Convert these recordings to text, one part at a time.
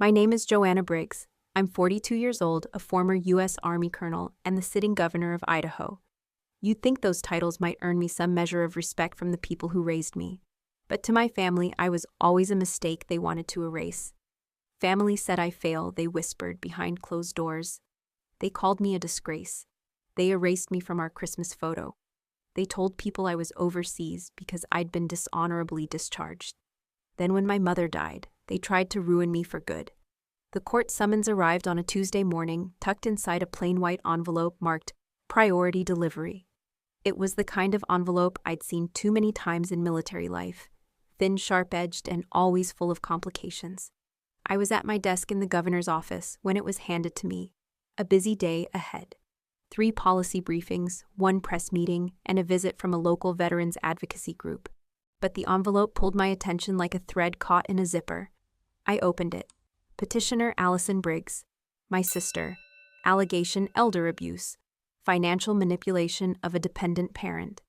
My name is Joanna Briggs. I'm 42 years old, a former U.S. Army colonel, and the sitting governor of Idaho. You'd think those titles might earn me some measure of respect from the people who raised me. But to my family, I was always a mistake they wanted to erase. Family said I fail, they whispered behind closed doors. They called me a disgrace. They erased me from our Christmas photo. They told people I was overseas because I'd been dishonorably discharged. Then when my mother died, they tried to ruin me for good. The court summons arrived on a Tuesday morning, tucked inside a plain white envelope marked Priority Delivery. It was the kind of envelope I'd seen too many times in military life, thin, sharp-edged, and always full of complications. I was at my desk in the governor's office when it was handed to me. A busy day ahead. 3 policy briefings, 1 press meeting, and a visit from a local veterans advocacy group. But the envelope pulled my attention like a thread caught in a zipper. I opened it. Petitioner Allison Briggs. My sister. Allegation elder abuse. Financial manipulation of a dependent parent.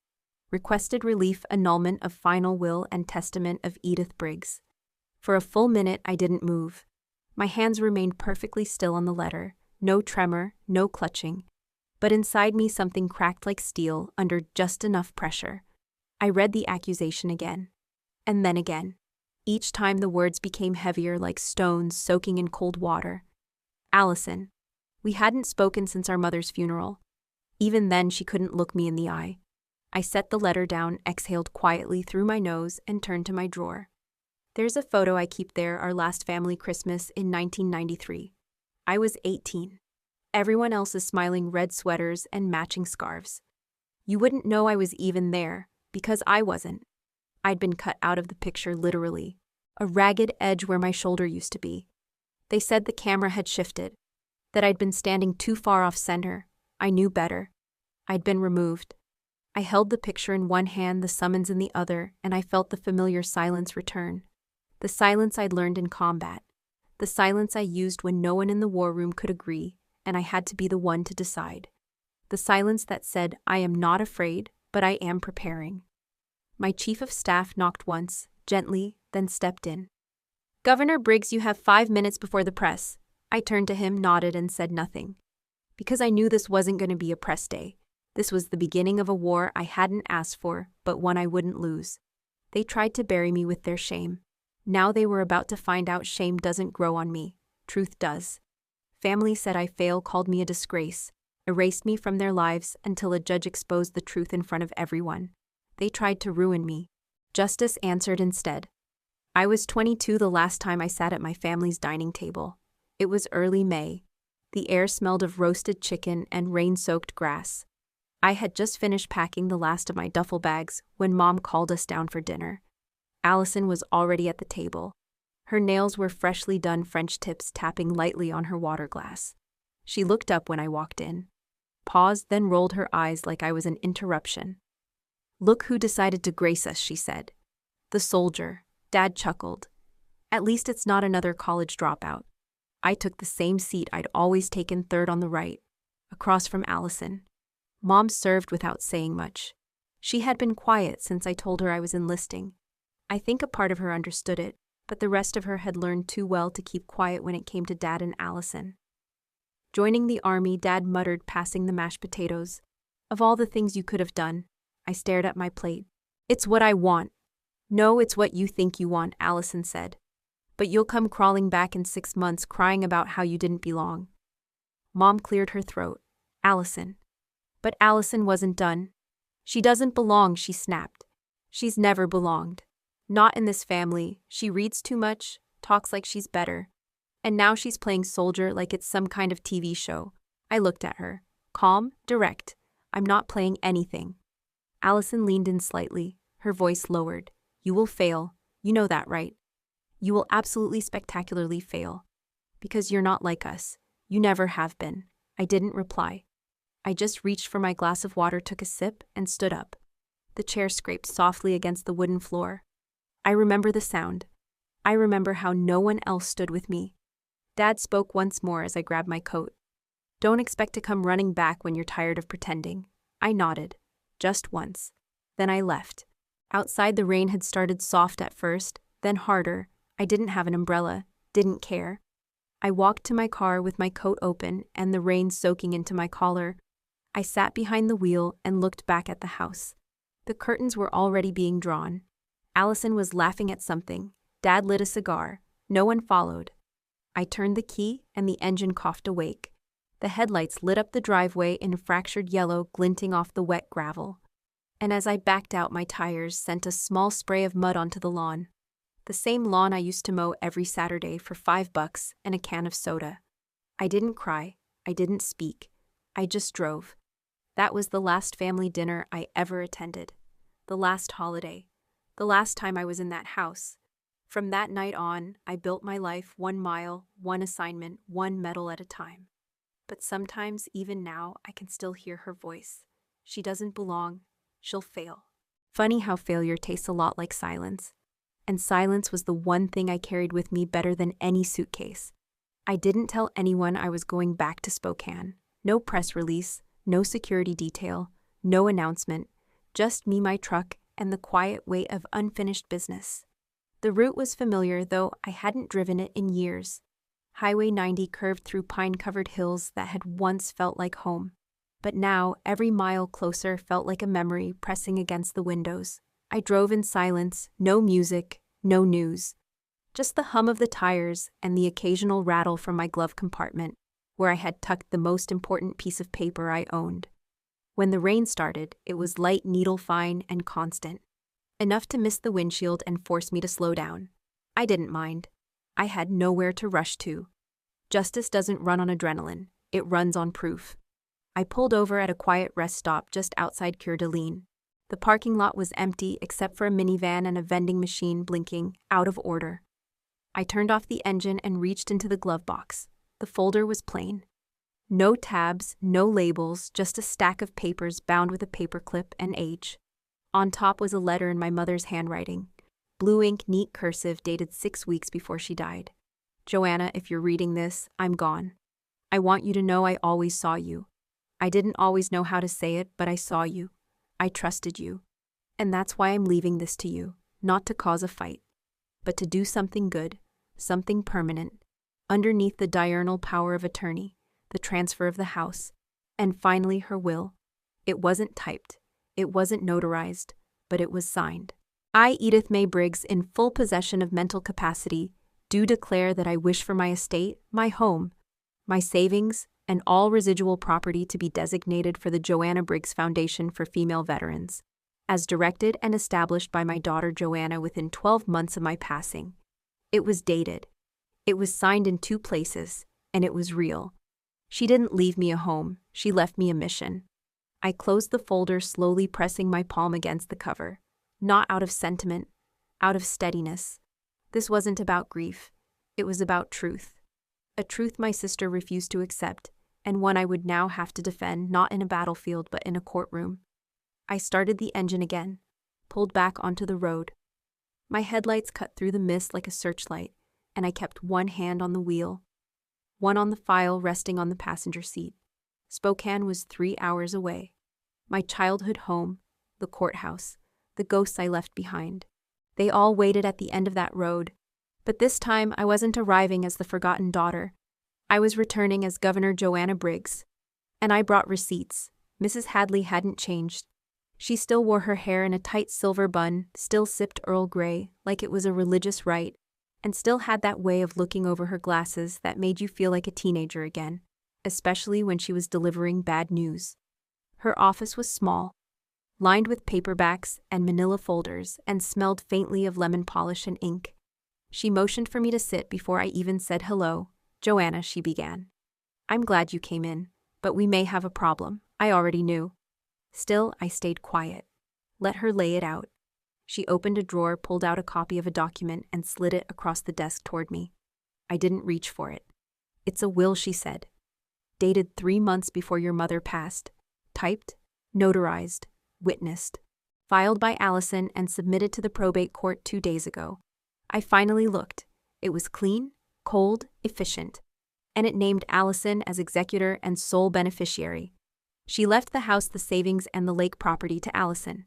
Requested relief annulment of final will and testament of Edith Briggs. For a full minute, I didn't move. My hands remained perfectly still on the letter. No tremor, no clutching. But inside me something cracked like steel under just enough pressure. I read the accusation again. And then again. Each time the words became heavier like stones soaking in cold water. Allison. We hadn't spoken since our mother's funeral. Even then she couldn't look me in the eye. I set the letter down, exhaled quietly through my nose, and turned to my drawer. There's a photo I keep there, our last family Christmas in 1993. I was 18. Everyone else is smiling red sweaters and matching scarves. You wouldn't know I was even there, because I wasn't. I'd been cut out of the picture literally, a ragged edge where my shoulder used to be. They said the camera had shifted, that I'd been standing too far off center. I knew better. I'd been removed. I held the picture in one hand, the summons in the other, and I felt the familiar silence return. The silence I'd learned in combat. The silence I used when no one in the war room could agree, and I had to be the one to decide. The silence that said, I am not afraid, but I am preparing. My chief of staff knocked once, gently, then stepped in. Governor Briggs, you have 5 minutes before the press. I turned to him, nodded, and said nothing. Because I knew this wasn't going to be a press day. This was the beginning of a war I hadn't asked for, but one I wouldn't lose. They tried to bury me with their shame. Now they were about to find out shame doesn't grow on me. Truth does. Family said I fail, called me a disgrace, erased me from their lives until a judge exposed the truth in front of everyone. They tried to ruin me. Justice answered instead. I was 22 the last time I sat at my family's dining table. It was early May. The air smelled of roasted chicken and rain-soaked grass. I had just finished packing the last of my duffel bags when Mom called us down for dinner. Allison was already at the table. Her nails were freshly done French tips tapping lightly on her water glass. She looked up when I walked in. Paused, then rolled her eyes like I was an interruption. Look who decided to grace us, she said. The soldier. Dad chuckled. At least it's not another college dropout. I took the same seat I'd always taken, third on the right, across from Allison. Mom served without saying much. She had been quiet since I told her I was enlisting. I think a part of her understood it, but the rest of her had learned too well to keep quiet when it came to Dad and Allison. Joining the army, Dad muttered, passing the mashed potatoes. Of all the things you could have done. I stared at my plate. It's what I want. No, it's what you think you want, Allison said. But you'll come crawling back in 6 months crying about how you didn't belong. Mom cleared her throat. Allison. But Allison wasn't done. She doesn't belong, she snapped. She's never belonged. Not in this family. She reads too much, talks like she's better. And now she's playing soldier like it's some kind of TV show. I looked at her. Calm, direct. I'm not playing anything. Allison leaned in slightly, her voice lowered. You will fail. You know that, right? You will absolutely spectacularly fail. Because you're not like us. You never have been. I didn't reply. I just reached for my glass of water, took a sip, and stood up. The chair scraped softly against the wooden floor. I remember the sound. I remember how no one else stood with me. Dad spoke once more as I grabbed my coat. Don't expect to come running back when you're tired of pretending. I nodded. Just once. Then I left. Outside the rain had started soft at first, then harder. I didn't have an umbrella, didn't care. I walked to my car with my coat open and the rain soaking into my collar. I sat behind the wheel and looked back at the house. The curtains were already being drawn. Allison was laughing at something. Dad lit a cigar. No one followed. I turned the key and the engine coughed awake. The headlights lit up the driveway in fractured yellow glinting off the wet gravel. And as I backed out, my tires sent a small spray of mud onto the lawn. The same lawn I used to mow every Saturday for $5 and a can of soda. I didn't cry. I didn't speak. I just drove. That was the last family dinner I ever attended. The last holiday. The last time I was in that house. From that night on, I built my life 1 mile, 1 assignment, 1 medal at a time. But sometimes, even now, I can still hear her voice. She doesn't belong. She'll fail. Funny how failure tastes a lot like silence. And silence was the one thing I carried with me better than any suitcase. I didn't tell anyone I was going back to Spokane. No press release, no security detail, no announcement. Just me, my truck, and the quiet weight of unfinished business. The route was familiar, though I hadn't driven it in years. Highway 90 curved through pine-covered hills that had once felt like home. But now, every mile closer felt like a memory pressing against the windows. I drove in silence, no music, no news. Just the hum of the tires and the occasional rattle from my glove compartment, where I had tucked the most important piece of paper I owned. When the rain started, it was light, needle-fine, and constant. Enough to miss the windshield and force me to slow down. I didn't mind. I had nowhere to rush to. Justice doesn't run on adrenaline. It runs on proof. I pulled over at a quiet rest stop just outside Coeur d'Alene. The parking lot was empty except for a minivan and a vending machine blinking, out of order. I turned off the engine and reached into the glove box. The folder was plain. No tabs, no labels, just a stack of papers bound with a paperclip and age. On top was a letter in my mother's handwriting. Blue ink, neat cursive, dated 6 weeks before she died. Joanna, if you're reading this, I'm gone. I want you to know I always saw you. I didn't always know how to say it, but I saw you. I trusted you. And that's why I'm leaving this to you, not to cause a fight, but to do something good, something permanent, underneath the diurnal power of attorney, the transfer of the house, and finally her will. It wasn't typed. It wasn't notarized, but it was signed. I, Edith May Briggs, in full possession of mental capacity, do declare that I wish for my estate, my home, my savings, and all residual property to be designated for the Joanna Briggs Foundation for Female Veterans, as directed and established by my daughter Joanna within 12 months of my passing. It was dated. It was signed in 2 places, and it was real. She didn't leave me a home, she left me a mission. I closed the folder, slowly pressing my palm against the cover. Not out of sentiment, out of steadiness. This wasn't about grief. It was about truth. A truth my sister refused to accept, and one I would now have to defend, not in a battlefield but in a courtroom. I started the engine again, pulled back onto the road. My headlights cut through the mist like a searchlight, and I kept one hand on the wheel, one on the file resting on the passenger seat. Spokane was 3 hours away. My childhood home, the courthouse, the ghosts I left behind. They all waited at the end of that road. But this time I wasn't arriving as the forgotten daughter. I was returning as Governor Joanna Briggs. And I brought receipts. Mrs. Hadley hadn't changed. She still wore her hair in a tight silver bun, still sipped Earl Grey like it was a religious rite, and still had that way of looking over her glasses that made you feel like a teenager again, especially when she was delivering bad news. Her office was small, lined with paperbacks and manila folders, and smelled faintly of lemon polish and ink. She motioned for me to sit before I even said hello. Joanna, she began. I'm glad you came in, but we may have a problem. I already knew. Still, I stayed quiet. Let her lay it out. She opened a drawer, pulled out a copy of a document, and slid it across the desk toward me. I didn't reach for it. It's a will, she said. Dated 3 months before your mother passed. Typed, notarized, witnessed. Filed by Allison and submitted to the probate court 2 days ago. I finally looked. It was clean, cold, efficient. And it named Allison as executor and sole beneficiary. She left the house, the savings, and the lake property to Allison.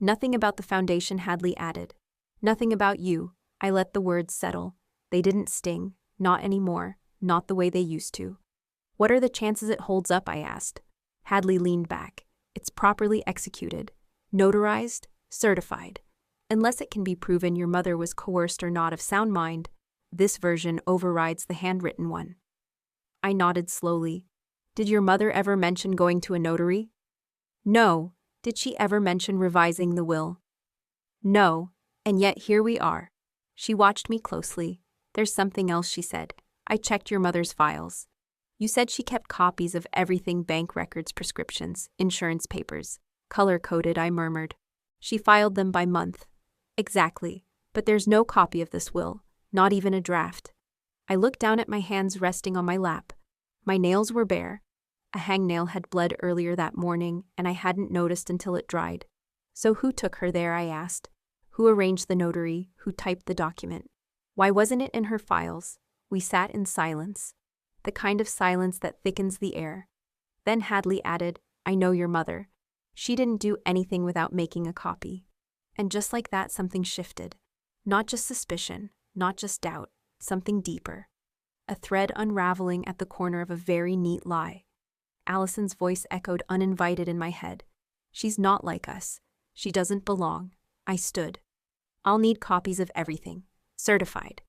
Nothing about the foundation, Hadley added. Nothing about you. I let the words settle. They didn't sting. Not anymore. not the way they used to. What are the chances it holds up, I asked. Hadley leaned back. It's properly executed, notarized, certified. Unless it can be proven your mother was coerced or not of sound mind, this version overrides the handwritten one. I nodded slowly. Did your mother ever mention going to a notary? No. Did she ever mention revising the will? No. And yet here we are. She watched me closely. There's something else, she said. I checked your mother's files. You said she kept copies of everything: bank records, prescriptions, insurance papers. Color-coded, I murmured. She filed them by month. Exactly. But there's no copy of this will, not even a draft. I looked down at my hands resting on my lap. My nails were bare. A hangnail had bled earlier that morning, and I hadn't noticed until it dried. So who took her there, I asked. Who arranged the notary? Who typed the document? Why wasn't it in her files? We sat in silence. The kind of silence that thickens the air. Then Hadley added, I know your mother. She didn't do anything without making a copy. And just like that, something shifted. Not just suspicion, not just doubt, something deeper. A thread unraveling at the corner of a very neat lie. Allison's voice echoed uninvited in my head. She's not like us. She doesn't belong. I stood. I'll need copies of everything. Certified.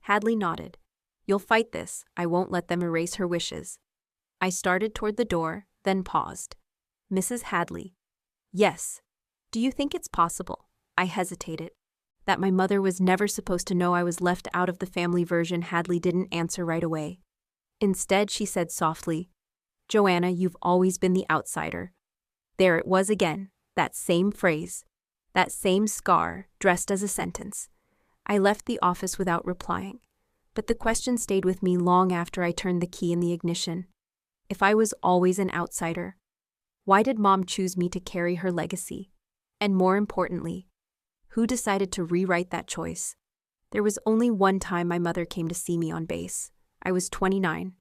Hadley nodded. You'll fight this. I won't let them erase her wishes. I started toward the door, then paused. Mrs. Hadley. Yes. Do you think it's possible? I hesitated. That my mother was never supposed to know I was left out of the family version? Hadley didn't answer right away. Instead, she said softly, Joanna, you've always been the outsider. There it was again, that same phrase, that same scar, dressed as a sentence. I left the office without replying, but the question stayed with me long after I turned the key in the ignition. If I was always an outsider, why did Mom choose me to carry her legacy? And more importantly, who decided to rewrite that choice? There was only one time my mother came to see me on base. I was 29.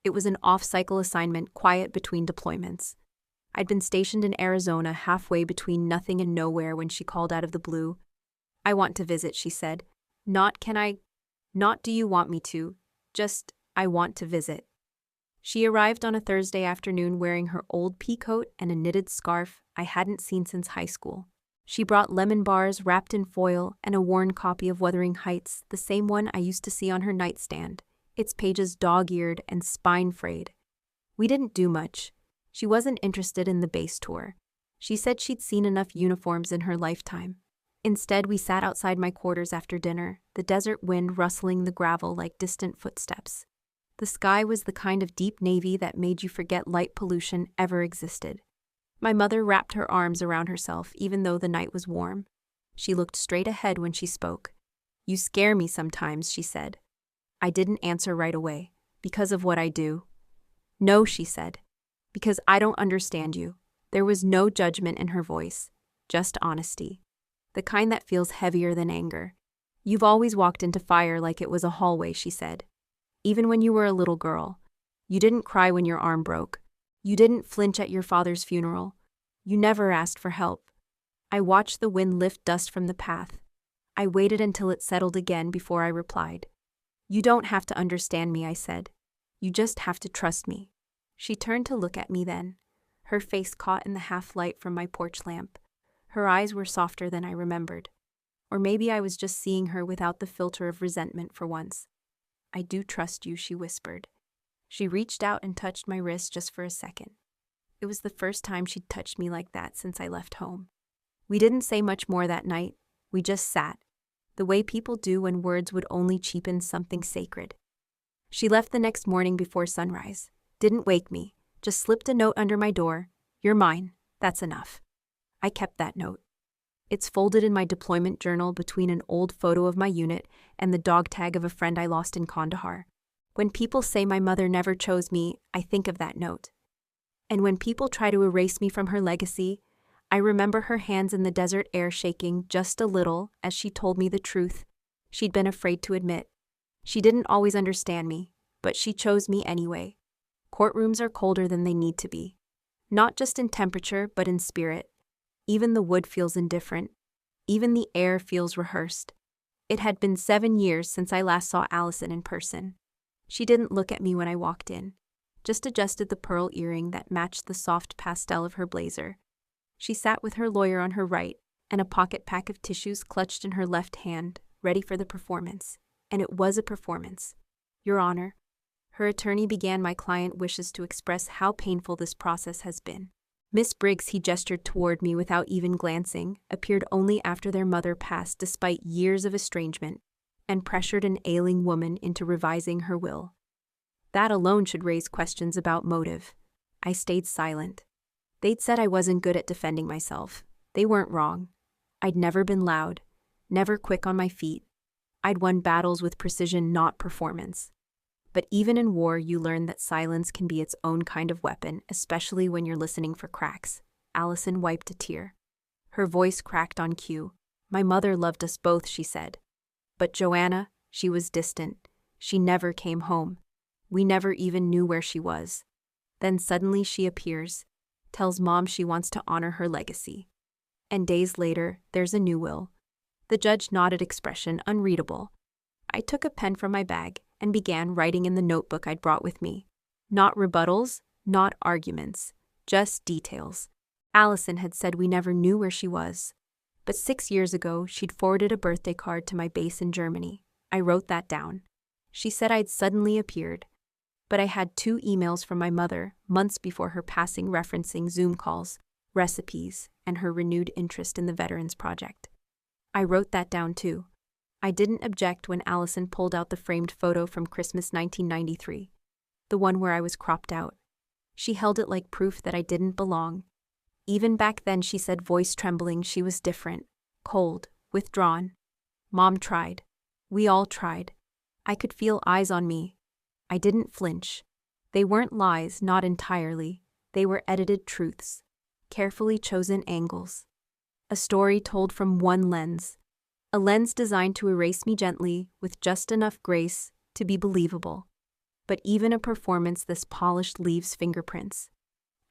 It was an off-cycle assignment, quiet between deployments. I'd been stationed in Arizona, halfway between nothing and nowhere, when she called out of the blue. I want to visit, she said. Not can I, not do you want me to, just I want to visit. She arrived on a Thursday afternoon wearing her old pea coat and a knitted scarf I hadn't seen since high school. She brought lemon bars wrapped in foil and a worn copy of Wuthering Heights, the same one I used to see on her nightstand, its pages dog-eared and spine-frayed. We didn't do much. She wasn't interested in the base tour. She said she'd seen enough uniforms in her lifetime. Instead, we sat outside my quarters after dinner, the desert wind rustling the gravel like distant footsteps. The sky was the kind of deep navy that made you forget light pollution ever existed. My mother wrapped her arms around herself even though the night was warm. She looked straight ahead when she spoke. You scare me sometimes, she said. I didn't answer right away. Because of what I do? No, she said. Because I don't understand you. There was no judgment in her voice, just honesty. The kind that feels heavier than anger. You've always walked into fire like it was a hallway, she said. Even when you were a little girl. You didn't cry when your arm broke. You didn't flinch at your father's funeral. You never asked for help. I watched the wind lift dust from the path. I waited until it settled again before I replied. You don't have to understand me, I said. You just have to trust me. She turned to look at me then, her face caught in the half-light from my porch lamp. Her eyes were softer than I remembered. Or maybe I was just seeing her without the filter of resentment for once. I do trust you, she whispered. She reached out and touched my wrist just for a second. It was the first time she'd touched me like that since I left home. We didn't say much more that night. We just sat, the way people do when words would only cheapen something sacred. She left the next morning before sunrise. Didn't wake me, just slipped a note under my door. You're mine, that's enough. I kept that note. It's folded in my deployment journal between an old photo of my unit and the dog tag of a friend I lost in Kandahar. When people say my mother never chose me, I think of that note. And when people try to erase me from her legacy, I remember her hands in the desert air shaking just a little as she told me the truth she'd been afraid to admit. She didn't always understand me, but she chose me anyway. Courtrooms are colder than they need to be. Not just in temperature, but in spirit. Even the wood feels indifferent. Even the air feels rehearsed. It had been 7 years since I last saw Allison in person. She didn't look at me when I walked in, just adjusted the pearl earring that matched the soft pastel of her blazer. She sat with her lawyer on her right and a pocket pack of tissues clutched in her left hand, ready for the performance. And it was a performance. Your Honor, her attorney began. My client wishes to express how painful this process has been. Miss Briggs, he gestured toward me without even glancing, appeared only after their mother passed despite years of estrangement, and pressured an ailing woman into revising her will. That alone should raise questions about motive. I stayed silent. They'd said I wasn't good at defending myself. They weren't wrong. I'd never been loud, never quick on my feet. I'd won battles with precision, not performance. But even in war, you learn that silence can be its own kind of weapon, especially when you're listening for cracks. Allison wiped a tear. Her voice cracked on cue. My mother loved us both, she said. But Joanna, she was distant. She never came home. We never even knew where she was. Then suddenly she appears, tells Mom she wants to honor her legacy. And days later, there's a new will. The judge nodded, expression unreadable. I took a pen from my bag and began writing in the notebook I'd brought with me. Not rebuttals, not arguments, just details. Allison had said we never knew where she was. But 6 years ago, she'd forwarded a birthday card to my base in Germany. I wrote that down. She said I'd suddenly appeared. But I had 2 emails from my mother, months before her passing, referencing Zoom calls, recipes, and her renewed interest in the Veterans Project. I wrote that down too. I didn't object when Allison pulled out the framed photo from Christmas 1993, the one where I was cropped out. She held it like proof that I didn't belong. Even back then, she said, voice trembling, she was different, cold, withdrawn. Mom tried. We all tried. I could feel eyes on me. I didn't flinch. They weren't lies, not entirely. They were edited truths, carefully chosen angles. A story told from one lens. A lens designed to erase me gently, with just enough grace to be believable. But even a performance this polished leaves fingerprints.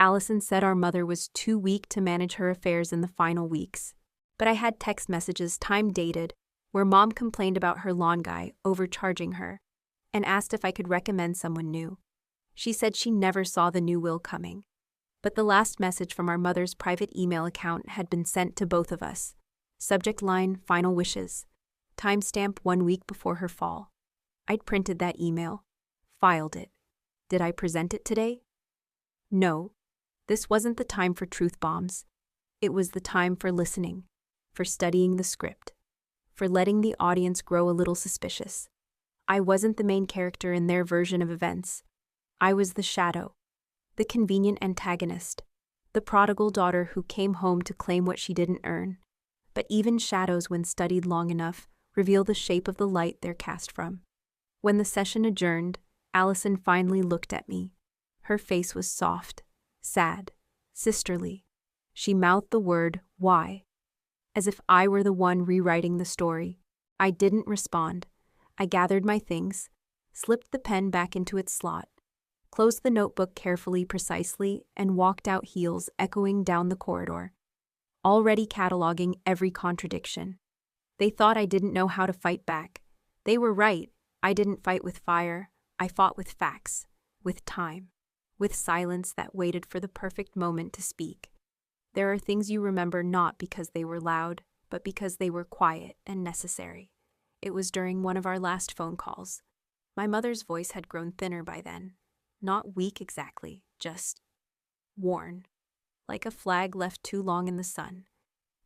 Allison said our mother was too weak to manage her affairs in the final weeks. But I had text messages, time-dated, where Mom complained about her lawn guy overcharging her, and asked if I could recommend someone new. She said she never saw the new will coming. But the last message from our mother's private email account had been sent to both of us. Subject line, final wishes. Timestamp 1 week before her fall. I'd printed that email. Filed it. Did I present it today? No. This wasn't the time for truth bombs. It was the time for listening, for studying the script, for letting the audience grow a little suspicious. I wasn't the main character in their version of events. I was the shadow, the convenient antagonist, the prodigal daughter who came home to claim what she didn't earn. But even shadows, when studied long enough, reveal the shape of the light they're cast from. When the session adjourned, Allison finally looked at me. Her face was soft, sad, sisterly. She mouthed the word, "Why?" as if I were the one rewriting the story. I didn't respond. I gathered my things, slipped the pen back into its slot, closed the notebook carefully, precisely, and walked out, heels echoing down the corridor, already cataloging every contradiction. They thought I didn't know how to fight back. They were right. I didn't fight with fire. I fought with facts, with time, with silence that waited for the perfect moment to speak. There are things you remember not because they were loud, but because they were quiet and necessary. It was during one of our last phone calls. My mother's voice had grown thinner by then. Not weak exactly, just worn, like a flag left too long in the sun.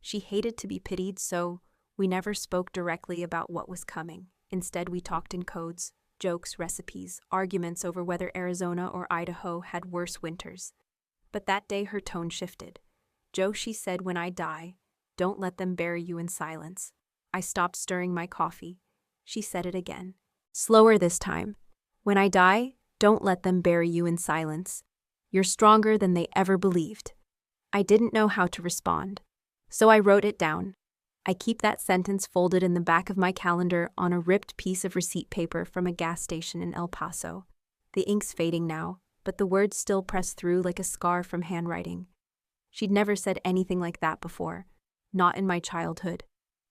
She hated to be pitied, so we never spoke directly about what was coming. Instead, we talked in codes, jokes, recipes, arguments over whether Arizona or Idaho had worse winters. But that day her tone shifted. "Joe," she said, "when I die, don't let them bury you in silence." I stopped stirring my coffee. She said it again, slower this time. "When I die, don't let them bury you in silence. You're stronger than they ever believed." I didn't know how to respond, so I wrote it down. I keep that sentence folded in the back of my calendar on a ripped piece of receipt paper from a gas station in El Paso. The ink's fading now, but the words still press through like a scar from handwriting. She'd never said anything like that before. Not in my childhood.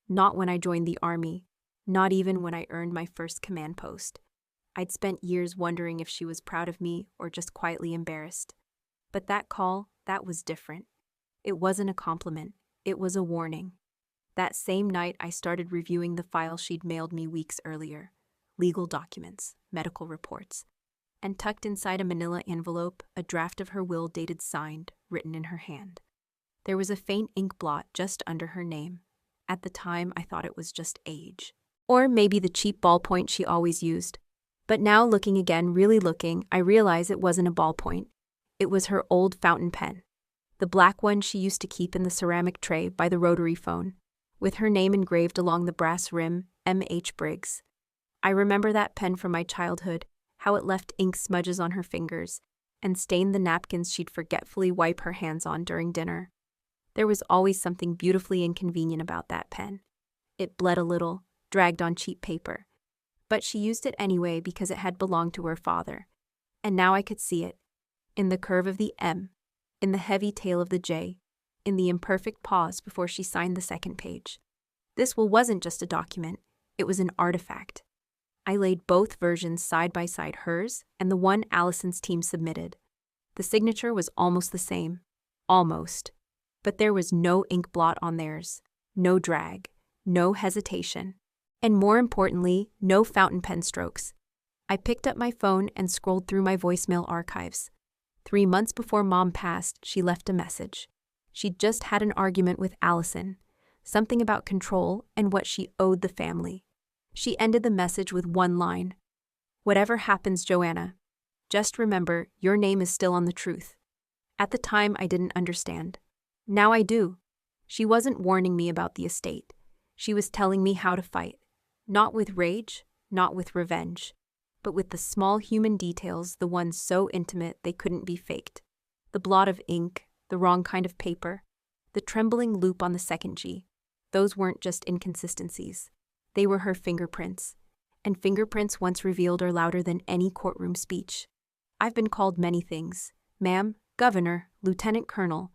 Not when I joined the army. Not even when I earned my first command post. I'd spent years wondering if she was proud of me or just quietly embarrassed. But that call, that was different. It wasn't a compliment. It was a warning. That same night, I started reviewing the file she'd mailed me weeks earlier. Legal documents, medical reports. And tucked inside a manila envelope, a draft of her will dated signed, written in her hand. There was a faint ink blot just under her name. At the time, I thought it was just age. Or maybe the cheap ballpoint she always used. But now, looking again, really looking, I realize it wasn't a ballpoint. It was her old fountain pen. The black one she used to keep in the ceramic tray by the rotary phone, with her name engraved along the brass rim, M.H. Briggs. I remember that pen from my childhood, how it left ink smudges on her fingers, and stained the napkins she'd forgetfully wipe her hands on during dinner. There was always something beautifully inconvenient about that pen. It bled a little, dragged on cheap paper. But she used it anyway because it had belonged to her father. And now I could see it. In the curve of the M, in the heavy tail of the J, in the imperfect pause before she signed the second page. This will wasn't just a document, it was an artifact. I laid both versions side by side, hers and the one Allison's team submitted. The signature was almost the same. Almost. But there was no ink blot on theirs, no drag, no hesitation, and more importantly, no fountain pen strokes. I picked up my phone and scrolled through my voicemail archives. 3 months before Mom passed, she left a message. She'd just had an argument with Allison, something about control and what she owed the family. She ended the message with one line. "Whatever happens, Joanna, just remember your name is still on the truth." At the time, I didn't understand. Now I do. She wasn't warning me about the estate. She was telling me how to fight. Not with rage, not with revenge, but with the small human details, the ones so intimate they couldn't be faked. The blot of ink, the wrong kind of paper, the trembling loop on the second G. Those weren't just inconsistencies. They were her fingerprints. And fingerprints once revealed are louder than any courtroom speech. I've been called many things. Ma'am, governor, lieutenant colonel,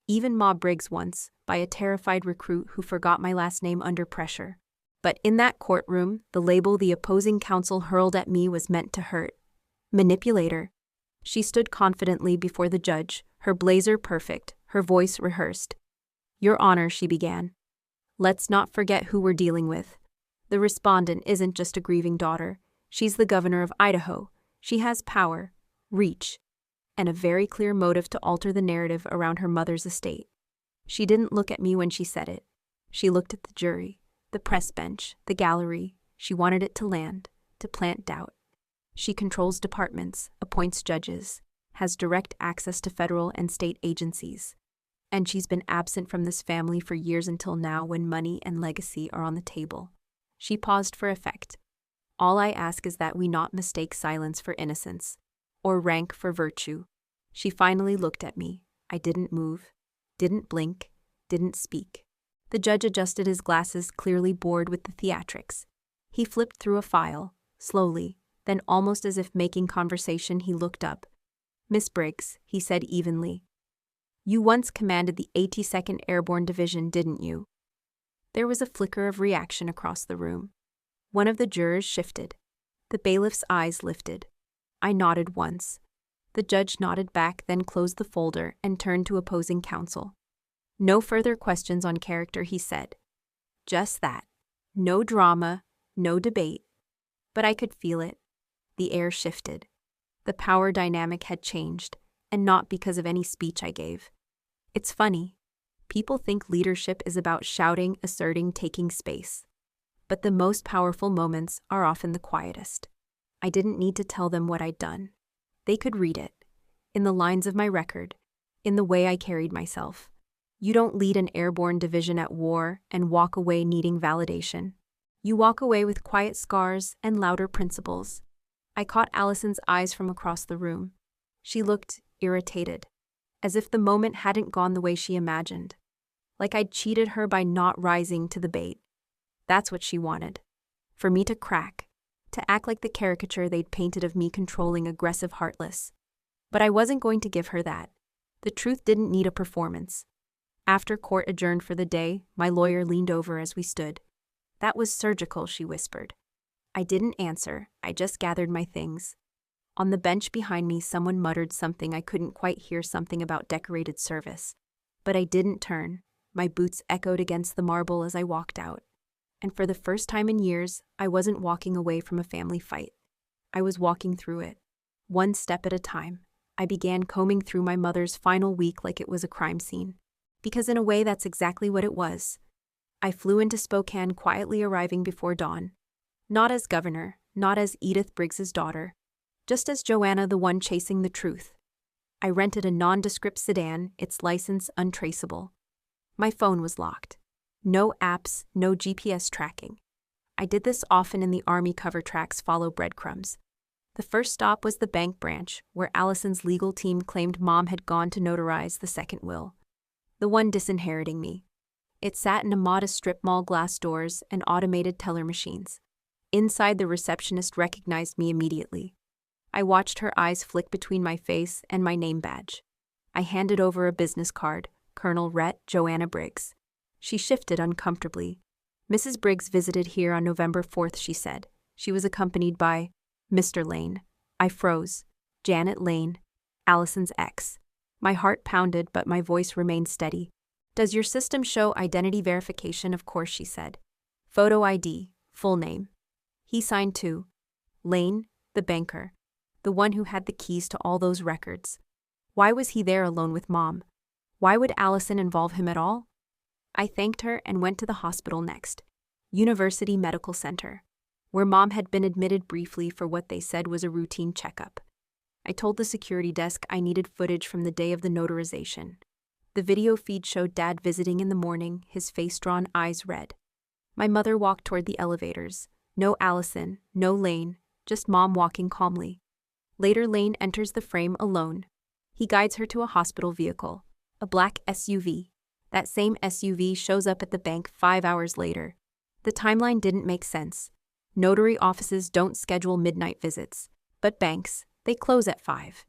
even Ma Briggs once, by a terrified recruit who forgot my last name under pressure. But in that courtroom, the label the opposing counsel hurled at me was meant to hurt. Manipulator. She stood confidently before the judge, her blazer perfect, her voice rehearsed. "Your Honor," she began. "Let's not forget who we're dealing with. The respondent isn't just a grieving daughter. She's the governor of Idaho. She has power, reach, and a very clear motive to alter the narrative around her mother's estate." She didn't look at me when she said it. She looked at the jury, the press bench, the gallery. She wanted it to land, to plant doubt. She controls departments, appoints judges, has direct access to federal and state agencies. And she's been absent from this family for years until now when money and legacy are on the table. She paused for effect. All I ask is that we not mistake silence for innocence, or rank for virtue. She finally looked at me. I didn't move, didn't blink, didn't speak. The judge adjusted his glasses, clearly bored with the theatrics. He flipped through a file, slowly, then almost as if making conversation, he looked up. "Miss Briggs," he said evenly, "you once commanded the 82nd Airborne Division, didn't you?" There was a flicker of reaction across the room. One of the jurors shifted. The bailiff's eyes lifted. I nodded once. The judge nodded back, then closed the folder and turned to opposing counsel. "No further questions on character," he said. Just that. No drama, no debate. But I could feel it. The air shifted. The power dynamic had changed, and not because of any speech I gave. It's funny. People think leadership is about shouting, asserting, taking space. But the most powerful moments are often the quietest. I didn't need to tell them what I'd done. They could read it. In the lines of my record. In the way I carried myself. You don't lead an airborne division at war and walk away needing validation. You walk away with quiet scars and louder principles. I caught Allison's eyes from across the room. She looked irritated, as if the moment hadn't gone the way she imagined. Like I'd cheated her by not rising to the bait. That's what she wanted. For me to crack. To act like the caricature they'd painted of me, controlling, aggressive, heartless. But I wasn't going to give her that. The truth didn't need a performance. After court adjourned for the day, my lawyer leaned over as we stood. "That was surgical," she whispered. I didn't answer, I just gathered my things. On the bench behind me, someone muttered something I couldn't quite hear, something about decorated service. But I didn't turn. My boots echoed against the marble as I walked out. And for the first time in years, I wasn't walking away from a family fight. I was walking through it. One step at a time. I began combing through my mother's final week like it was a crime scene. Because in a way, that's exactly what it was. I flew into Spokane, quietly arriving before dawn. Not as governor, not as Edith Briggs's daughter, just as Joanna, the one chasing the truth. I rented a nondescript sedan, its license untraceable. My phone was locked. No apps, no GPS tracking. I did this often in the Army. Cover tracks follow breadcrumbs. The first stop was the bank branch, where Allison's legal team claimed Mom had gone to notarize the second will. The one disinheriting me. It sat in a modest strip mall, glass doors and automated teller machines. Inside, the receptionist recognized me immediately. I watched her eyes flick between my face and my name badge. I handed over a business card, Colonel Rhett Joanna Briggs. She shifted uncomfortably. Mrs. Briggs visited here on November 4th, she said. She was accompanied by Mr. Lane. I froze. Janet Lane, Allison's ex. My heart pounded, but my voice remained steady. Does your system show identity verification? Of course, she said. Photo ID, full name. He signed too. Lane, the banker. The one who had the keys to all those records. Why was he there alone with Mom? Why would Allison involve him at all? I thanked her and went to the hospital next. University Medical Center, where Mom had been admitted briefly for what they said was a routine checkup. I told the security desk I needed footage from the day of the notarization. The video feed showed Dad visiting in the morning, his face drawn, eyes red. My mother walked toward the elevators. No Allison, no Lane, just Mom walking calmly. Later, Lane enters the frame alone. He guides her to a hospital vehicle, a black SUV. That same SUV shows up at the bank 5 hours later. The timeline didn't make sense. Notary offices don't schedule midnight visits, but banks, they close at 5.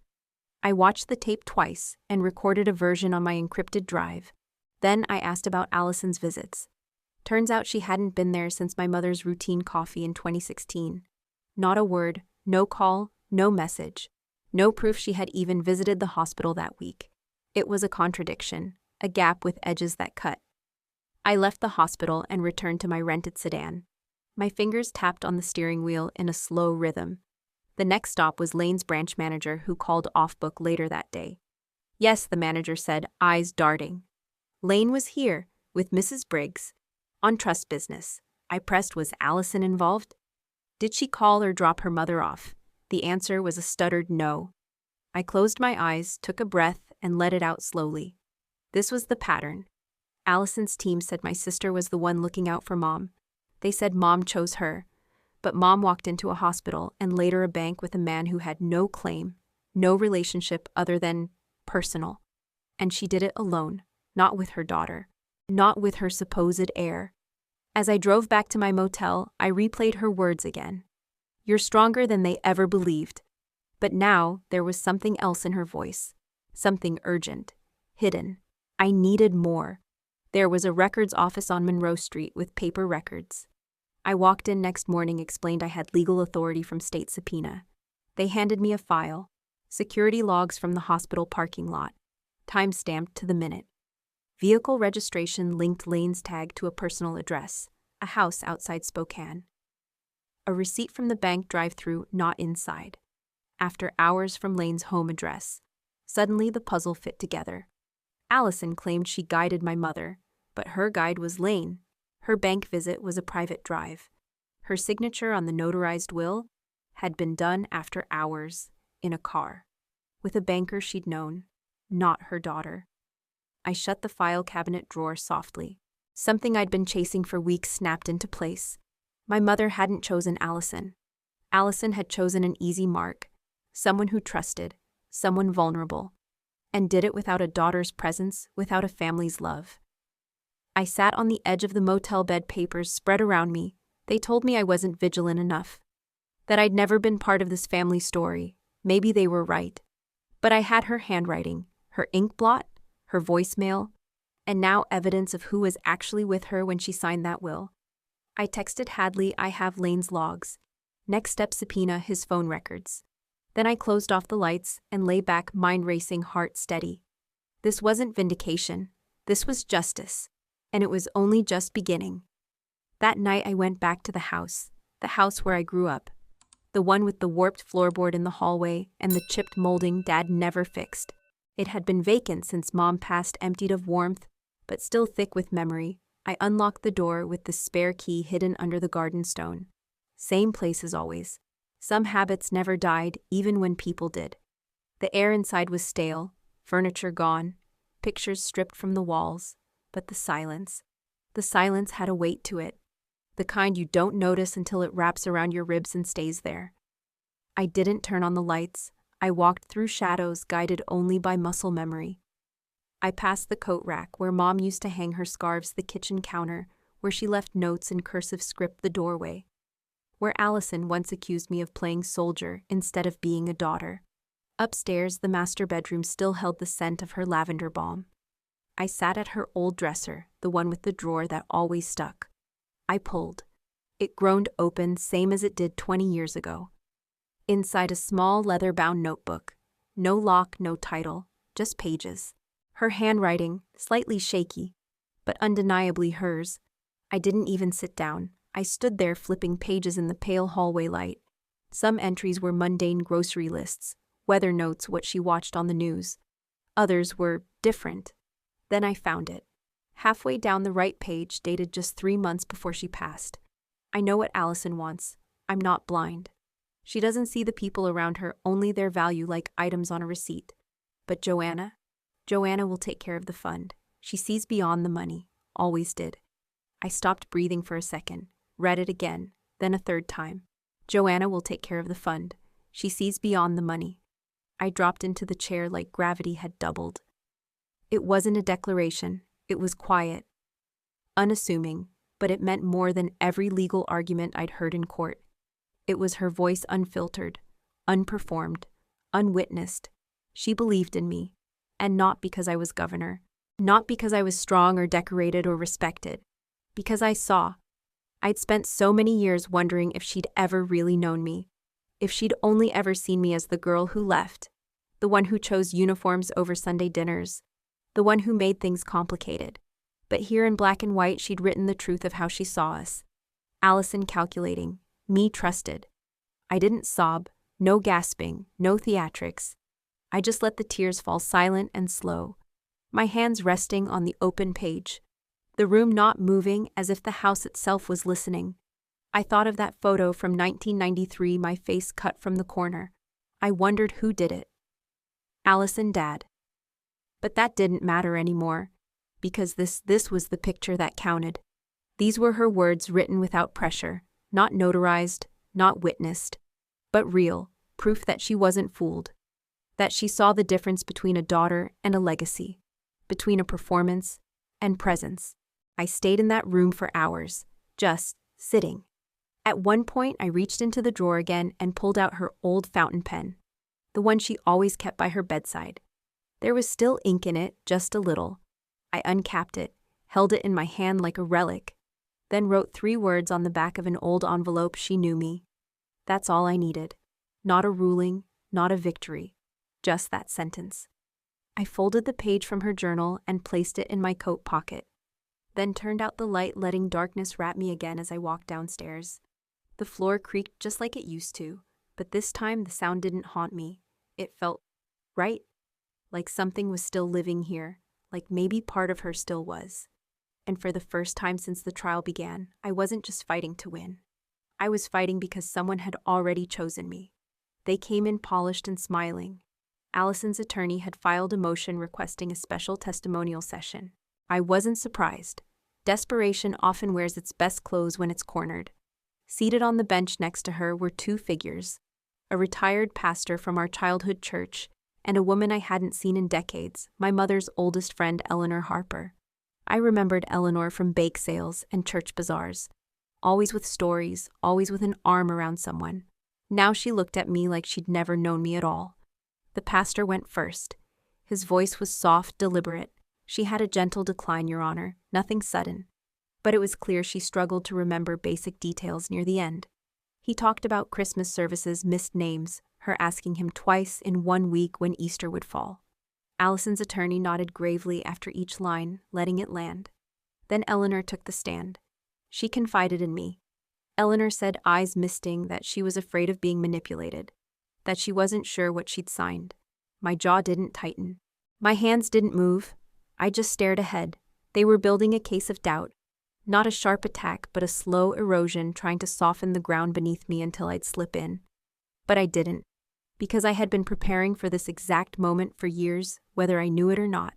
I watched the tape twice and recorded a version on my encrypted drive. Then I asked about Allison's visits. Turns out she hadn't been there since my mother's routine coffee in 2016. Not a word, no call, no message. No proof she had even visited the hospital that week. It was a contradiction, a gap with edges that cut. I left the hospital and returned to my rented sedan. My fingers tapped on the steering wheel in a slow rhythm. The next stop was Lane's branch manager, who called off book later that day. Yes, the manager said, eyes darting. Lane was here, with Mrs. Briggs. On trust business. I pressed, was Allison involved? Did she call or drop her mother off? The answer was a stuttered no. I closed my eyes, took a breath, and let it out slowly. This was the pattern. Allison's team said my sister was the one looking out for Mom. They said Mom chose her. But Mom walked into a hospital and later a bank with a man who had no claim, no relationship other than personal. And she did it alone, not with her daughter, not with her supposed heir. As I drove back to my motel, I replayed her words again. You're stronger than they ever believed. But now there was something else in her voice, something urgent, hidden. I needed more. There was a records office on Monroe Street with paper records. I walked in next morning, explained I had legal authority from state subpoena. They handed me a file, security logs from the hospital parking lot, time-stamped to the minute. Vehicle registration linked Lane's tag to a personal address, a house outside Spokane. A receipt from the bank drive-through, not inside. After hours from Lane's home address, suddenly the puzzle fit together. Allison claimed she guided my mother, but her guide was Lane. Her bank visit was a private drive. Her signature on the notarized will had been done after hours, in a car, with a banker she'd known, not her daughter. I shut the file cabinet drawer softly. Something I'd been chasing for weeks snapped into place. My mother hadn't chosen Allison. Allison had chosen an easy mark, someone who trusted, someone vulnerable, and did it without a daughter's presence, without a family's love. I sat on the edge of the motel bed, papers spread around me. They told me I wasn't vigilant enough, that I'd never been part of this family story. Maybe they were right. But I had her handwriting, her ink blot, her voicemail, and now evidence of who was actually with her when she signed that will. I texted Hadley, I have Lane's logs. Next step, subpoena his phone records. Then I closed off the lights and lay back, mind racing, heart steady. This wasn't vindication. This was justice. And it was only just beginning. That night I went back to the house where I grew up. The one with the warped floorboard in the hallway and the chipped molding Dad never fixed. It had been vacant since Mom passed, emptied of warmth, but still thick with memory. I unlocked the door with the spare key hidden under the garden stone. Same place as always. Some habits never died, even when people did. The air inside was stale, furniture gone, pictures stripped from the walls, but the silence had a weight to it. The kind you don't notice until it wraps around your ribs and stays there. I didn't turn on the lights. I walked through shadows, guided only by muscle memory. I passed the coat rack where Mom used to hang her scarves, the kitchen counter where she left notes in cursive script, the doorway where Allison once accused me of playing soldier instead of being a daughter. Upstairs, the master bedroom still held the scent of her lavender balm. I sat at her old dresser, the one with the drawer that always stuck. I pulled. It groaned open, same as it did 20 years ago. Inside, a small leather-bound notebook. No lock, no title, just pages. Her handwriting, slightly shaky, but undeniably hers. I didn't even sit down. I stood there flipping pages in the pale hallway light. Some entries were mundane grocery lists, weather notes, what she watched on the news. Others were different. Then I found it. Halfway down the right page, dated just 3 months before she passed. I know what Allison wants. I'm not blind. She doesn't see the people around her, only their value like items on a receipt. But Joanna will take care of the fund. She sees beyond the money. Always did. I stopped breathing for a second, read it again, then a third time. Joanna will take care of the fund. She sees beyond the money. I dropped into the chair like gravity had doubled. It wasn't a declaration. It was quiet, unassuming, but it meant more than every legal argument I'd heard in court. It was her voice, unfiltered, unperformed, unwitnessed. She believed in me, and not because I was governor, not because I was strong or decorated or respected, because I saw. I'd spent so many years wondering if she'd ever really known me, if she'd only ever seen me as the girl who left, the one who chose uniforms over Sunday dinners, the one who made things complicated. But here in black and white, she'd written the truth of how she saw us. Allison calculating, me trusted. I didn't sob, no gasping, no theatrics. I just let the tears fall silent and slow, my hands resting on the open page, the room not moving, as if the house itself was listening. I thought of that photo from 1993, my face cut from the corner. I wondered who did it. Allison, Dad. But that didn't matter anymore, because this was the picture that counted. These were her words, written without pressure, not notarized, not witnessed, but real, proof that she wasn't fooled, that she saw the difference between a daughter and a legacy, between a performance and presence. I stayed in that room for hours, just sitting. At one point, I reached into the drawer again and pulled out her old fountain pen, the one she always kept by her bedside. There was still ink in it, just a little. I uncapped it, held it in my hand like a relic, then wrote 3 words on the back of an old envelope. She knew me. That's all I needed. Not a ruling, not a victory, just that sentence. I folded the page from her journal and placed it in my coat pocket, then turned out the light, letting darkness wrap me again as I walked downstairs. The floor creaked just like it used to, but this time the sound didn't haunt me. It felt right. Like something was still living here, like maybe part of her still was. And for the first time since the trial began, I wasn't just fighting to win. I was fighting because someone had already chosen me. They came in polished and smiling. Allison's attorney had filed a motion requesting a special testimonial session. I wasn't surprised. Desperation often wears its best clothes when it's cornered. Seated on the bench next to her were 2 figures, a retired pastor from our childhood church, and a woman I hadn't seen in decades, my mother's oldest friend, Eleanor Harper. I remembered Eleanor from bake sales and church bazaars, always with stories, always with an arm around someone. Now she looked at me like she'd never known me at all. The pastor went first. His voice was soft, deliberate. She had a gentle decline, Your Honor, nothing sudden. But it was clear she struggled to remember basic details near the end. He talked about Christmas services, missed names, her asking him twice in 1 week when Easter would fall. Allison's attorney nodded gravely after each line, letting it land. Then Eleanor took the stand. She confided in me. Eleanor said, eyes misting, that she was afraid of being manipulated, that she wasn't sure what she'd signed. My jaw didn't tighten. My hands didn't move. I just stared ahead. They were building a case of doubt. Not a sharp attack, but a slow erosion trying to soften the ground beneath me until I'd slip in. But I didn't, because I had been preparing for this exact moment for years, whether I knew it or not.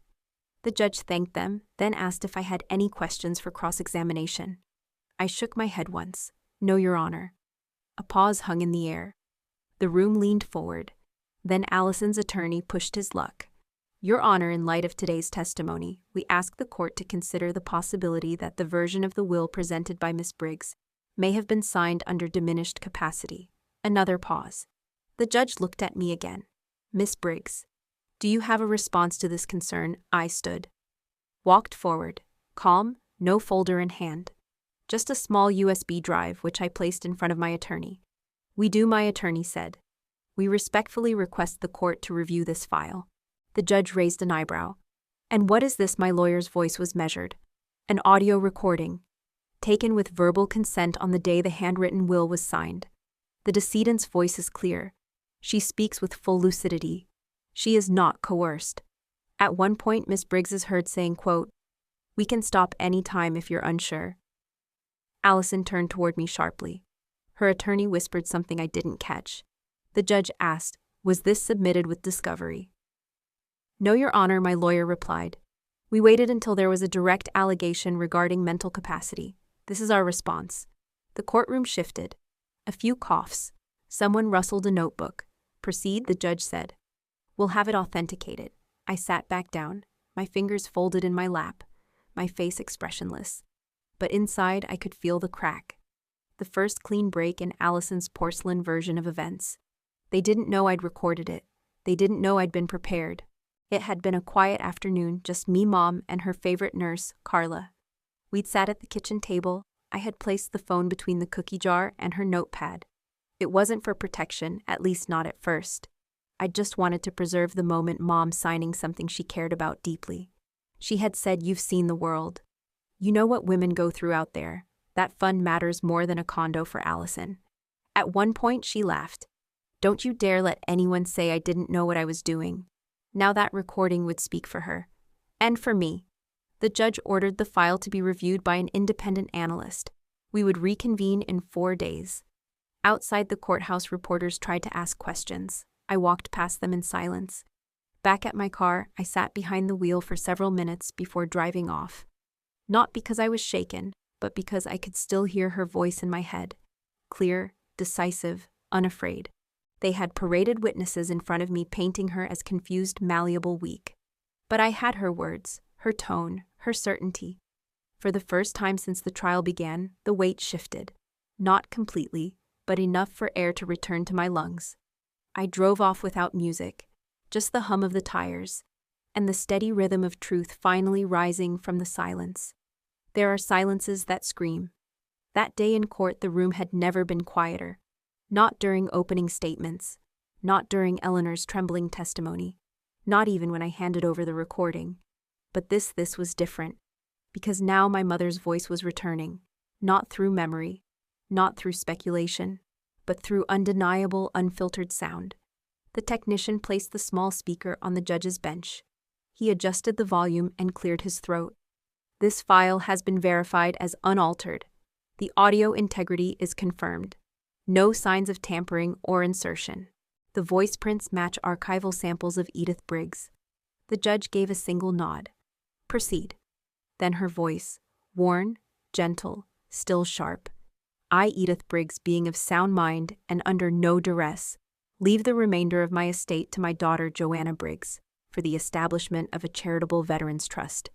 The judge thanked them, then asked if I had any questions for cross-examination. I shook my head once. No, Your Honor. A pause hung in the air. The room leaned forward. Then Allison's attorney pushed his luck. Your Honor, in light of today's testimony, we ask the court to consider the possibility that the version of the will presented by Miss Briggs may have been signed under diminished capacity. Another pause. The judge looked at me again. Miss Briggs, do you have a response to this concern? I stood. Walked forward, calm, no folder in hand. Just a small USB drive which I placed in front of my attorney. We do, my attorney said. We respectfully request the court to review this file. The judge raised an eyebrow. And what is this? My lawyer's voice was measured. An audio recording, taken with verbal consent on the day the handwritten will was signed. The decedent's voice is clear. She speaks with full lucidity. She is not coerced. At one point, Miss Briggs is heard saying, quote, "We can stop any time if you're unsure." Allison turned toward me sharply. Her attorney whispered something I didn't catch. The judge asked, "Was this submitted with discovery?" "No, Your Honor," my lawyer replied. "We waited until there was a direct allegation regarding mental capacity. This is our response." The courtroom shifted. A few coughs. Someone rustled a notebook. "Proceed," the judge said. "We'll have it authenticated." I sat back down, my fingers folded in my lap, my face expressionless. But inside I could feel the crack. The first clean break in Allison's porcelain version of events. They didn't know I'd recorded it. They didn't know I'd been prepared. It had been a quiet afternoon, just me, Mom, and her favorite nurse, Carla. We'd sat at the kitchen table. I had placed the phone between the cookie jar and her notepad. It wasn't for protection, at least not at first. I just wanted to preserve the moment, Mom signing something she cared about deeply. She had said, "You've seen the world. You know what women go through out there. That fund matters more than a condo for Allison." At one point, she laughed. "Don't you dare let anyone say I didn't know what I was doing." Now that recording would speak for her. And for me. The judge ordered the file to be reviewed by an independent analyst. We would reconvene in 4 days. Outside the courthouse, reporters tried to ask questions. I walked past them in silence. Back at my car, I sat behind the wheel for several minutes before driving off. Not because I was shaken, but because I could still hear her voice in my head. Clear, decisive, unafraid. They had paraded witnesses in front of me, painting her as confused, malleable, weak. But I had her words, her tone, her certainty. For the first time since the trial began, the weight shifted. Not completely, but enough for air to return to my lungs. I drove off without music, just the hum of the tires, and the steady rhythm of truth finally rising from the silence. There are silences that scream. That day in court, the room had never been quieter. Not during opening statements, not during Eleanor's trembling testimony, not even when I handed over the recording. But this was different, because now my mother's voice was returning, not through memory, not through speculation, but through undeniable, unfiltered sound. The technician placed the small speaker on the judge's bench. He adjusted the volume and cleared his throat. "This file has been verified as unaltered. The audio integrity is confirmed. No signs of tampering or insertion. The voice prints match archival samples of Edith Briggs." The judge gave a single nod. "Proceed." Then her voice, worn, gentle, still sharp. "I, Edith Briggs, being of sound mind and under no duress, leave the remainder of my estate to my daughter Joanna Briggs for the establishment of a charitable veterans trust.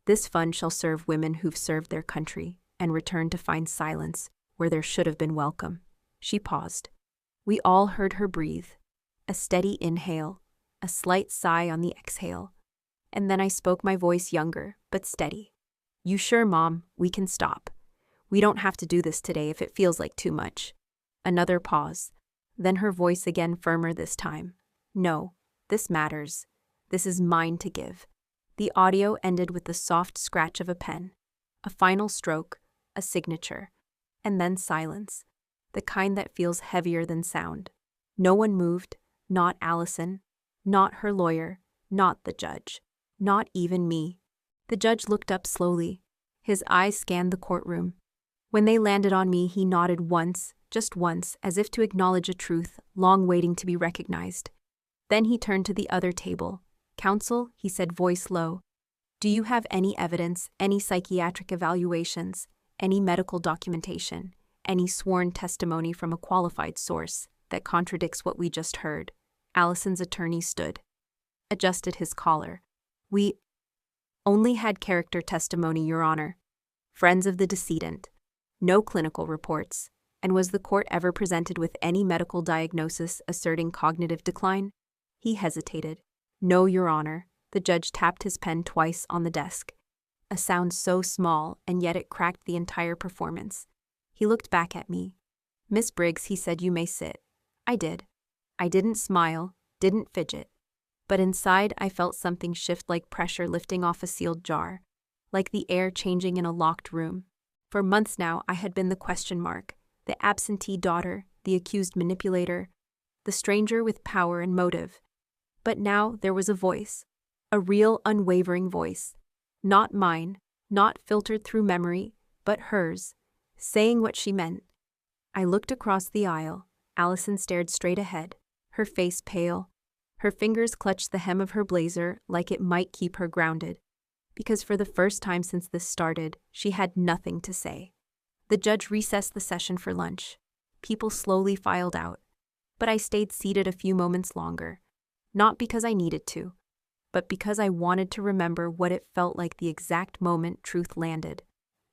This fund shall serve women who've served their country and return to find silence where there should have been welcome." She paused. We all heard her breathe. A steady inhale, a slight sigh on the exhale. And then I spoke, my voice younger, but steady. "You sure, Mom? We can stop. We don't have to do this today if it feels like too much. Another pause. Then her voice again firmer this time. No, this matters. This is mine to give. The audio ended with the soft scratch of a pen. A final stroke, a signature, and then silence, the kind that feels heavier than sound. No one moved, not Allison, not her lawyer, not the judge, not even me. The judge looked up slowly. His eyes scanned the courtroom. When they landed on me, he nodded once, just once, as if to acknowledge a truth long waiting to be recognized. Then he turned to the other table. "Counsel," he said, voice low, "do you have any evidence, any psychiatric evaluations, any medical documentation, any sworn testimony from a qualified source that contradicts what we just heard?" Allison's attorney stood, adjusted his collar. "We only had character testimony, Your Honor. Friends of the decedent. No clinical reports. And was the court ever presented with any medical diagnosis asserting cognitive decline?" He hesitated. "No, Your Honor." The judge tapped his pen twice on the desk. A sound so small, and yet it cracked the entire performance. He looked back at me. "Miss Briggs," he said, "you may sit." I did. I didn't smile, didn't fidget. But inside I felt something shift, like pressure lifting off a sealed jar, like the air changing in a locked room. For months now I had been the question mark, the absentee daughter, the accused manipulator, the stranger with power and motive. But now there was a voice, a real unwavering voice, not mine, not filtered through memory, but hers, saying what she meant. I looked across the aisle. Allison stared straight ahead, her face pale. Her fingers clutched the hem of her blazer like it might keep her grounded, because for the first time since this started, she had nothing to say. The judge recessed the session for lunch. People slowly filed out, but I stayed seated a few moments longer, not because I needed to, but because I wanted to remember what it felt like the exact moment truth landed.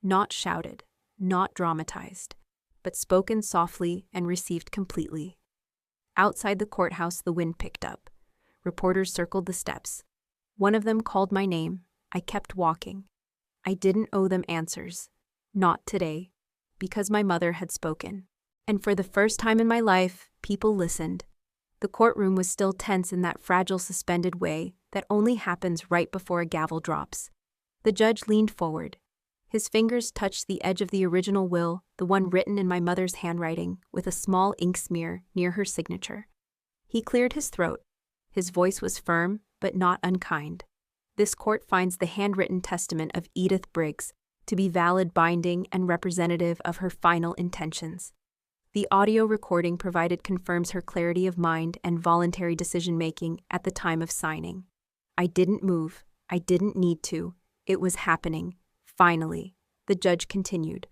Not shouted, not dramatized, but spoken softly and received completely. Outside the courthouse, the wind picked up. Reporters circled the steps. One of them called my name. I kept walking. I didn't owe them answers. Not today. Because my mother had spoken. And for the first time in my life, people listened. The courtroom was still tense in that fragile, suspended way that only happens right before a gavel drops. The judge leaned forward. His fingers touched the edge of the original will, the one written in my mother's handwriting, with a small ink smear near her signature. He cleared his throat. His voice was firm, but not unkind. This court finds the handwritten testament of Edith Briggs to be valid, binding, and representative of her final intentions. The audio recording provided confirms her clarity of mind and voluntary decision-making at the time of signing. I didn't move. I didn't need to. It was happening. Finally, the judge continued.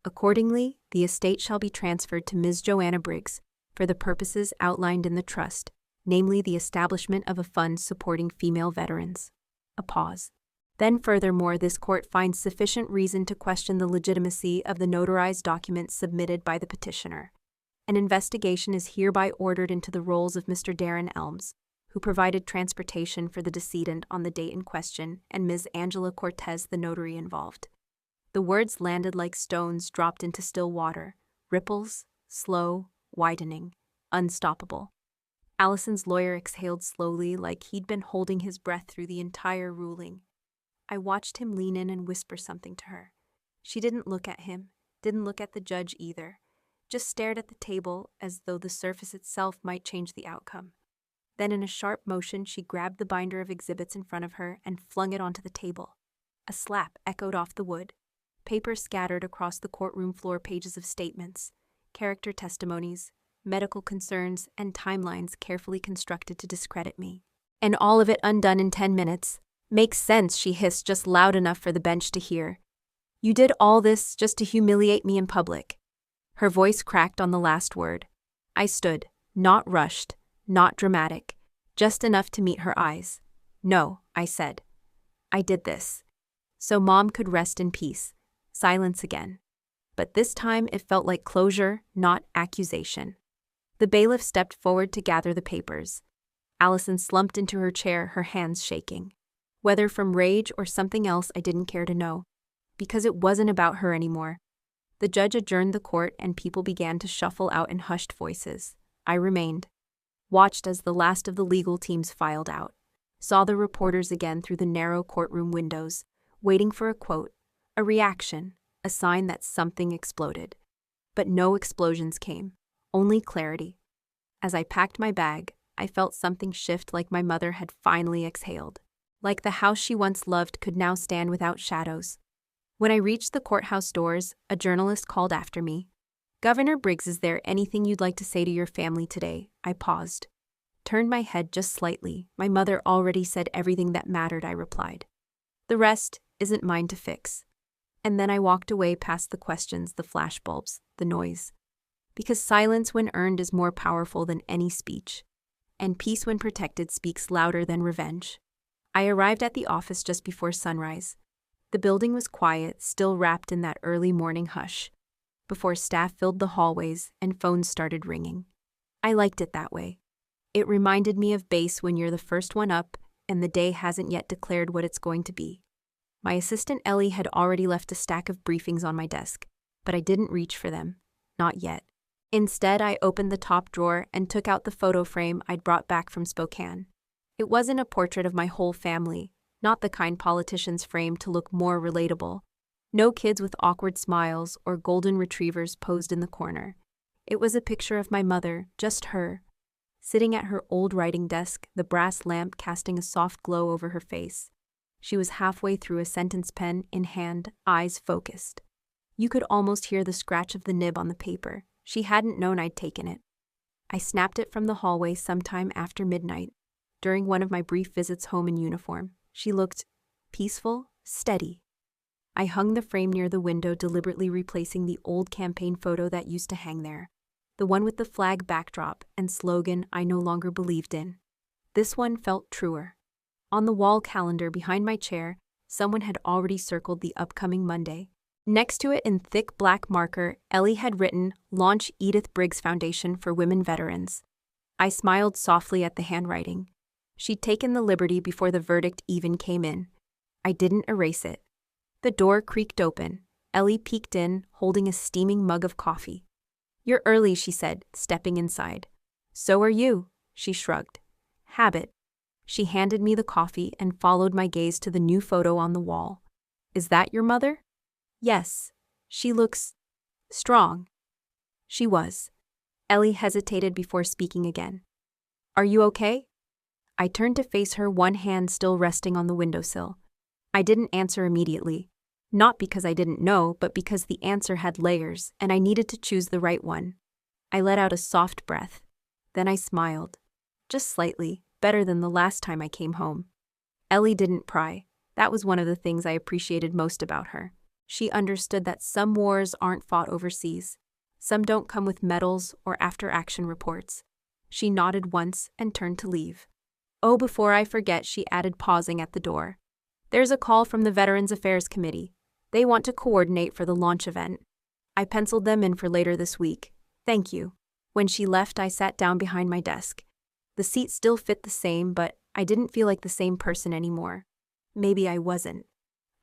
Accordingly, the estate shall be transferred to Ms. Joanna Briggs for the purposes outlined in the trust, namely the establishment of a fund supporting female veterans. A pause. Then furthermore, this court finds sufficient reason to question the legitimacy of the notarized documents submitted by the petitioner. An investigation is hereby ordered into the rolls of Mr. Darren Elms, who provided transportation for the decedent on the date in question, and Ms. Angela Cortez, the notary involved. The words landed like stones dropped into still water, ripples, slow, widening, unstoppable. Allison's lawyer exhaled slowly, like he'd been holding his breath through the entire ruling. I watched him lean in and whisper something to her. She didn't look at him, didn't look at the judge either, just stared at the table as though the surface itself might change the outcome. Then in a sharp motion, she grabbed the binder of exhibits in front of her and flung it onto the table. A slap echoed off the wood. Papers scattered across the courtroom floor, pages of statements, character testimonies, medical concerns, and timelines carefully constructed to discredit me. And all of it undone in 10 minutes. "Makes sense," she hissed just loud enough for the bench to hear. "You did all this just to humiliate me in public." Her voice cracked on the last word. I stood, not rushed, not dramatic, just enough to meet her eyes. "No," I said. "I did this so Mom could rest in peace." Silence again. But this time it felt like closure, not accusation. The bailiff stepped forward to gather the papers. Allison slumped into her chair, her hands shaking. Whether from rage or something else I didn't care to know, because it wasn't about her anymore. The judge adjourned the court and people began to shuffle out in hushed voices. I remained, watched as the last of the legal teams filed out, saw the reporters again through the narrow courtroom windows, waiting for a quote, a reaction, a sign that something exploded. But no explosions came, only clarity. As I packed my bag, I felt something shift, like my mother had finally exhaled. Like the house she once loved could now stand without shadows. When I reached the courthouse doors, a journalist called after me. "Governor Briggs, is there anything you'd like to say to your family today?" I paused. Turned my head just slightly. "My mother already said everything that mattered," I replied. "The rest isn't mine to fix." And then I walked away past the questions, the flashbulbs, the noise. Because silence when earned is more powerful than any speech. And peace when protected speaks louder than revenge. I arrived at the office just before sunrise. The building was quiet, still wrapped in that early morning hush, before staff filled the hallways and phones started ringing. I liked it that way. It reminded me of base when you're the first one up and the day hasn't yet declared what it's going to be. My assistant Ellie had already left a stack of briefings on my desk, but I didn't reach for them. Not yet. Instead, I opened the top drawer and took out the photo frame I'd brought back from Spokane. It wasn't a portrait of my whole family, not the kind politicians frame to look more relatable. No kids with awkward smiles or golden retrievers posed in the corner. It was a picture of my mother, just her, sitting at her old writing desk, the brass lamp casting a soft glow over her face. She was halfway through a sentence, pen in hand, eyes focused. You could almost hear the scratch of the nib on the paper. She hadn't known I'd taken it. I snapped it from the hallway sometime after midnight, during one of my brief visits home in uniform. She looked peaceful, steady. I hung the frame near the window, deliberately replacing the old campaign photo that used to hang there, the one with the flag backdrop and slogan I no longer believed in. This one felt truer. On the wall calendar behind my chair, someone had already circled the upcoming Monday. Next to it in thick black marker, Ellie had written, "Launch Edith Briggs Foundation for Women Veterans." I smiled softly at the handwriting. She'd taken the liberty before the verdict even came in. I didn't erase it. The door creaked open. Ellie peeked in, holding a steaming mug of coffee. "You're early," she said, stepping inside. "So are you," she shrugged. "Habit." She handed me the coffee and followed my gaze to the new photo on the wall. "Is that your mother?" "Yes. She looks strong." She was. Ellie hesitated before speaking again. "Are you okay?" I turned to face her, one hand still resting on the windowsill. I didn't answer immediately. Not because I didn't know, but because the answer had layers, and I needed to choose the right one. I let out a soft breath. Then I smiled. Just slightly, better than the last time I came home. Ellie didn't pry. That was one of the things I appreciated most about her. She understood that some wars aren't fought overseas. Some don't come with medals or after-action reports. She nodded once and turned to leave. "Oh, before I forget," she added, pausing at the door. "There's a call from the Veterans Affairs Committee. They want to coordinate for the launch event. I penciled them in for later this week. Thank you." When she left, I sat down behind my desk. The seat still fit the same, but I didn't feel like the same person anymore. Maybe I wasn't.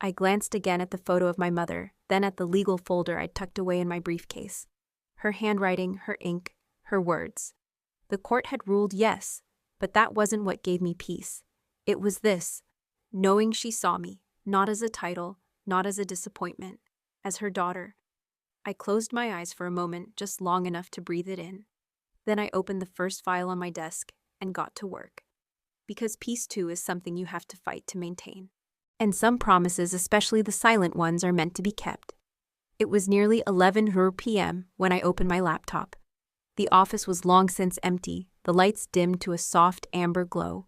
I glanced again at the photo of my mother, then at the legal folder I'd tucked away in my briefcase. Her handwriting, her ink, her words. The court had ruled yes, but that wasn't what gave me peace. It was this, knowing she saw me, not as a title, not as a disappointment, as her daughter. I closed my eyes for a moment, just long enough to breathe it in. Then I opened the first file on my desk and got to work. Because peace too is something you have to fight to maintain. And some promises, especially the silent ones, are meant to be kept. It was nearly 11 p.m. when I opened my laptop. The office was long since empty, the lights dimmed to a soft amber glow.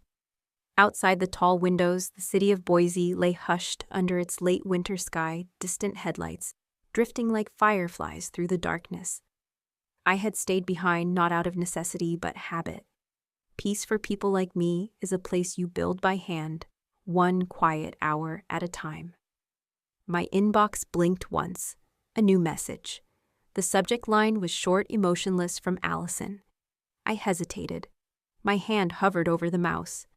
Outside the tall windows, the city of Boise lay hushed under its late winter sky, distant headlights, drifting like fireflies through the darkness. I had stayed behind not out of necessity but habit. Peace for people like me is a place you build by hand, one quiet hour at a time. My inbox blinked once, a new message. The subject line was short, emotionless, from Allison. I hesitated. My hand hovered over the mouse.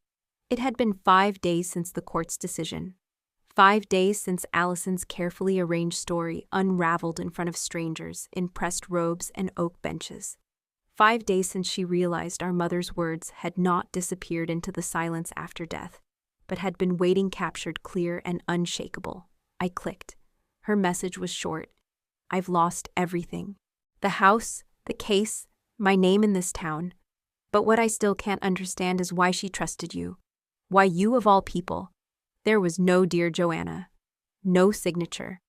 It had been 5 days since the court's decision. 5 days since Allison's carefully arranged story unraveled in front of strangers in pressed robes and oak benches. 5 days since she realized our mother's words had not disappeared into the silence after death, but had been waiting captured clear and unshakable. I clicked. Her message was short. I've lost everything. The house, the case, my name in this town. But what I still can't understand is why she trusted you. Why you of all people. There was no Dear Joanna. No signature.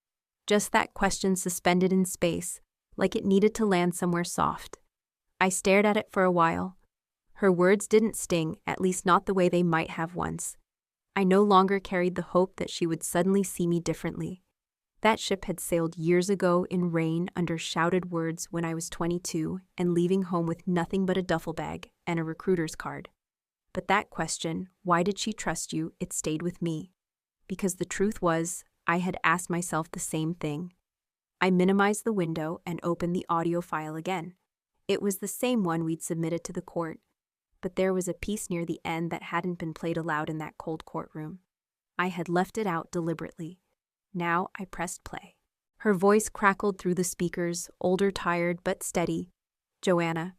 Just that question suspended in space, like it needed to land somewhere soft. I stared at it for a while. Her words didn't sting, at least not the way they might have once. I no longer carried the hope that she would suddenly see me differently. That ship had sailed years ago in rain under shouted words when I was 22 and leaving home with nothing but a duffel bag and a recruiter's card. But that question, why did she trust you, it stayed with me. Because the truth was, I had asked myself the same thing. I minimized the window and opened the audio file again. It was the same one we'd submitted to the court, but there was a piece near the end that hadn't been played aloud in that cold courtroom. I had left it out deliberately. Now I pressed play. Her voice crackled through the speakers, older, tired, but steady. Joanna.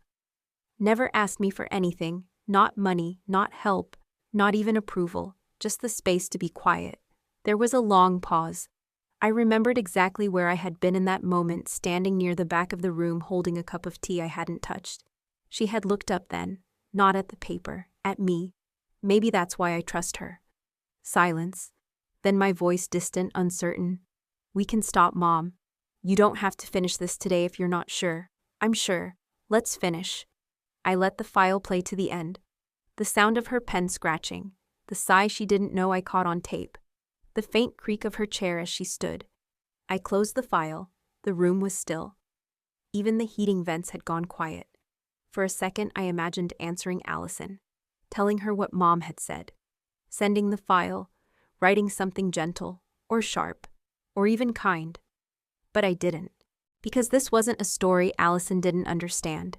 Never asked me for anything, not money, not help, not even approval, just the space to be quiet. There was a long pause. I remembered exactly where I had been in that moment, standing near the back of the room holding a cup of tea I hadn't touched. She had looked up then, not at the paper, at me. Maybe that's why I trust her. Silence. Then my voice distant, uncertain. We can stop, Mom. You don't have to finish this today if you're not sure. I'm sure. Let's finish. I let the file play to the end. The sound of her pen scratching, the sigh she didn't know I caught on tape, the faint creak of her chair as she stood. I closed the file. The room was still. Even the heating vents had gone quiet. For a second, I imagined answering Allison, telling her what Mom had said, sending the file, writing something gentle, or sharp, or even kind. But I didn't, because this wasn't a story Allison didn't understand.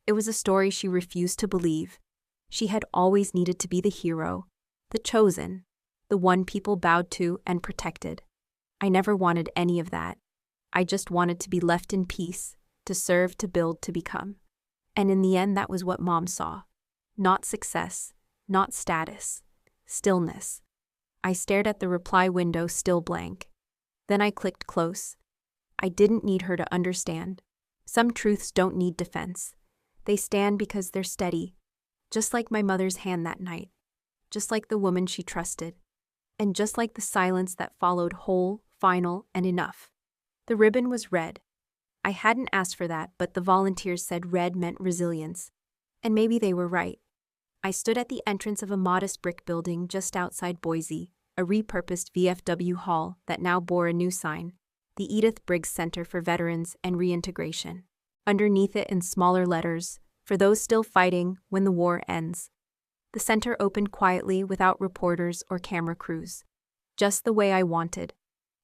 It was a story she refused to believe. She had always needed to be the hero, the chosen, the one people bowed to and protected. I never wanted any of that. I just wanted to be left in peace, to serve, to build, to become. And in the end, that was what Mom saw. Not success, not status, stillness. I stared at the reply window, still blank. Then I clicked close. I didn't need her to understand. Some truths don't need defense. They stand because they're steady, just like my mother's hand that night, just like the woman she trusted, and just like the silence that followed, whole, final, and enough. The ribbon was red. I hadn't asked for that, but the volunteers said red meant resilience. And maybe they were right. I stood at the entrance of a modest brick building just outside Boise, a repurposed VFW hall that now bore a new sign, the Edith Briggs Center for Veterans and Reintegration. Underneath it in smaller letters, for those still fighting when the war ends. The center opened quietly without reporters or camera crews. Just the way I wanted.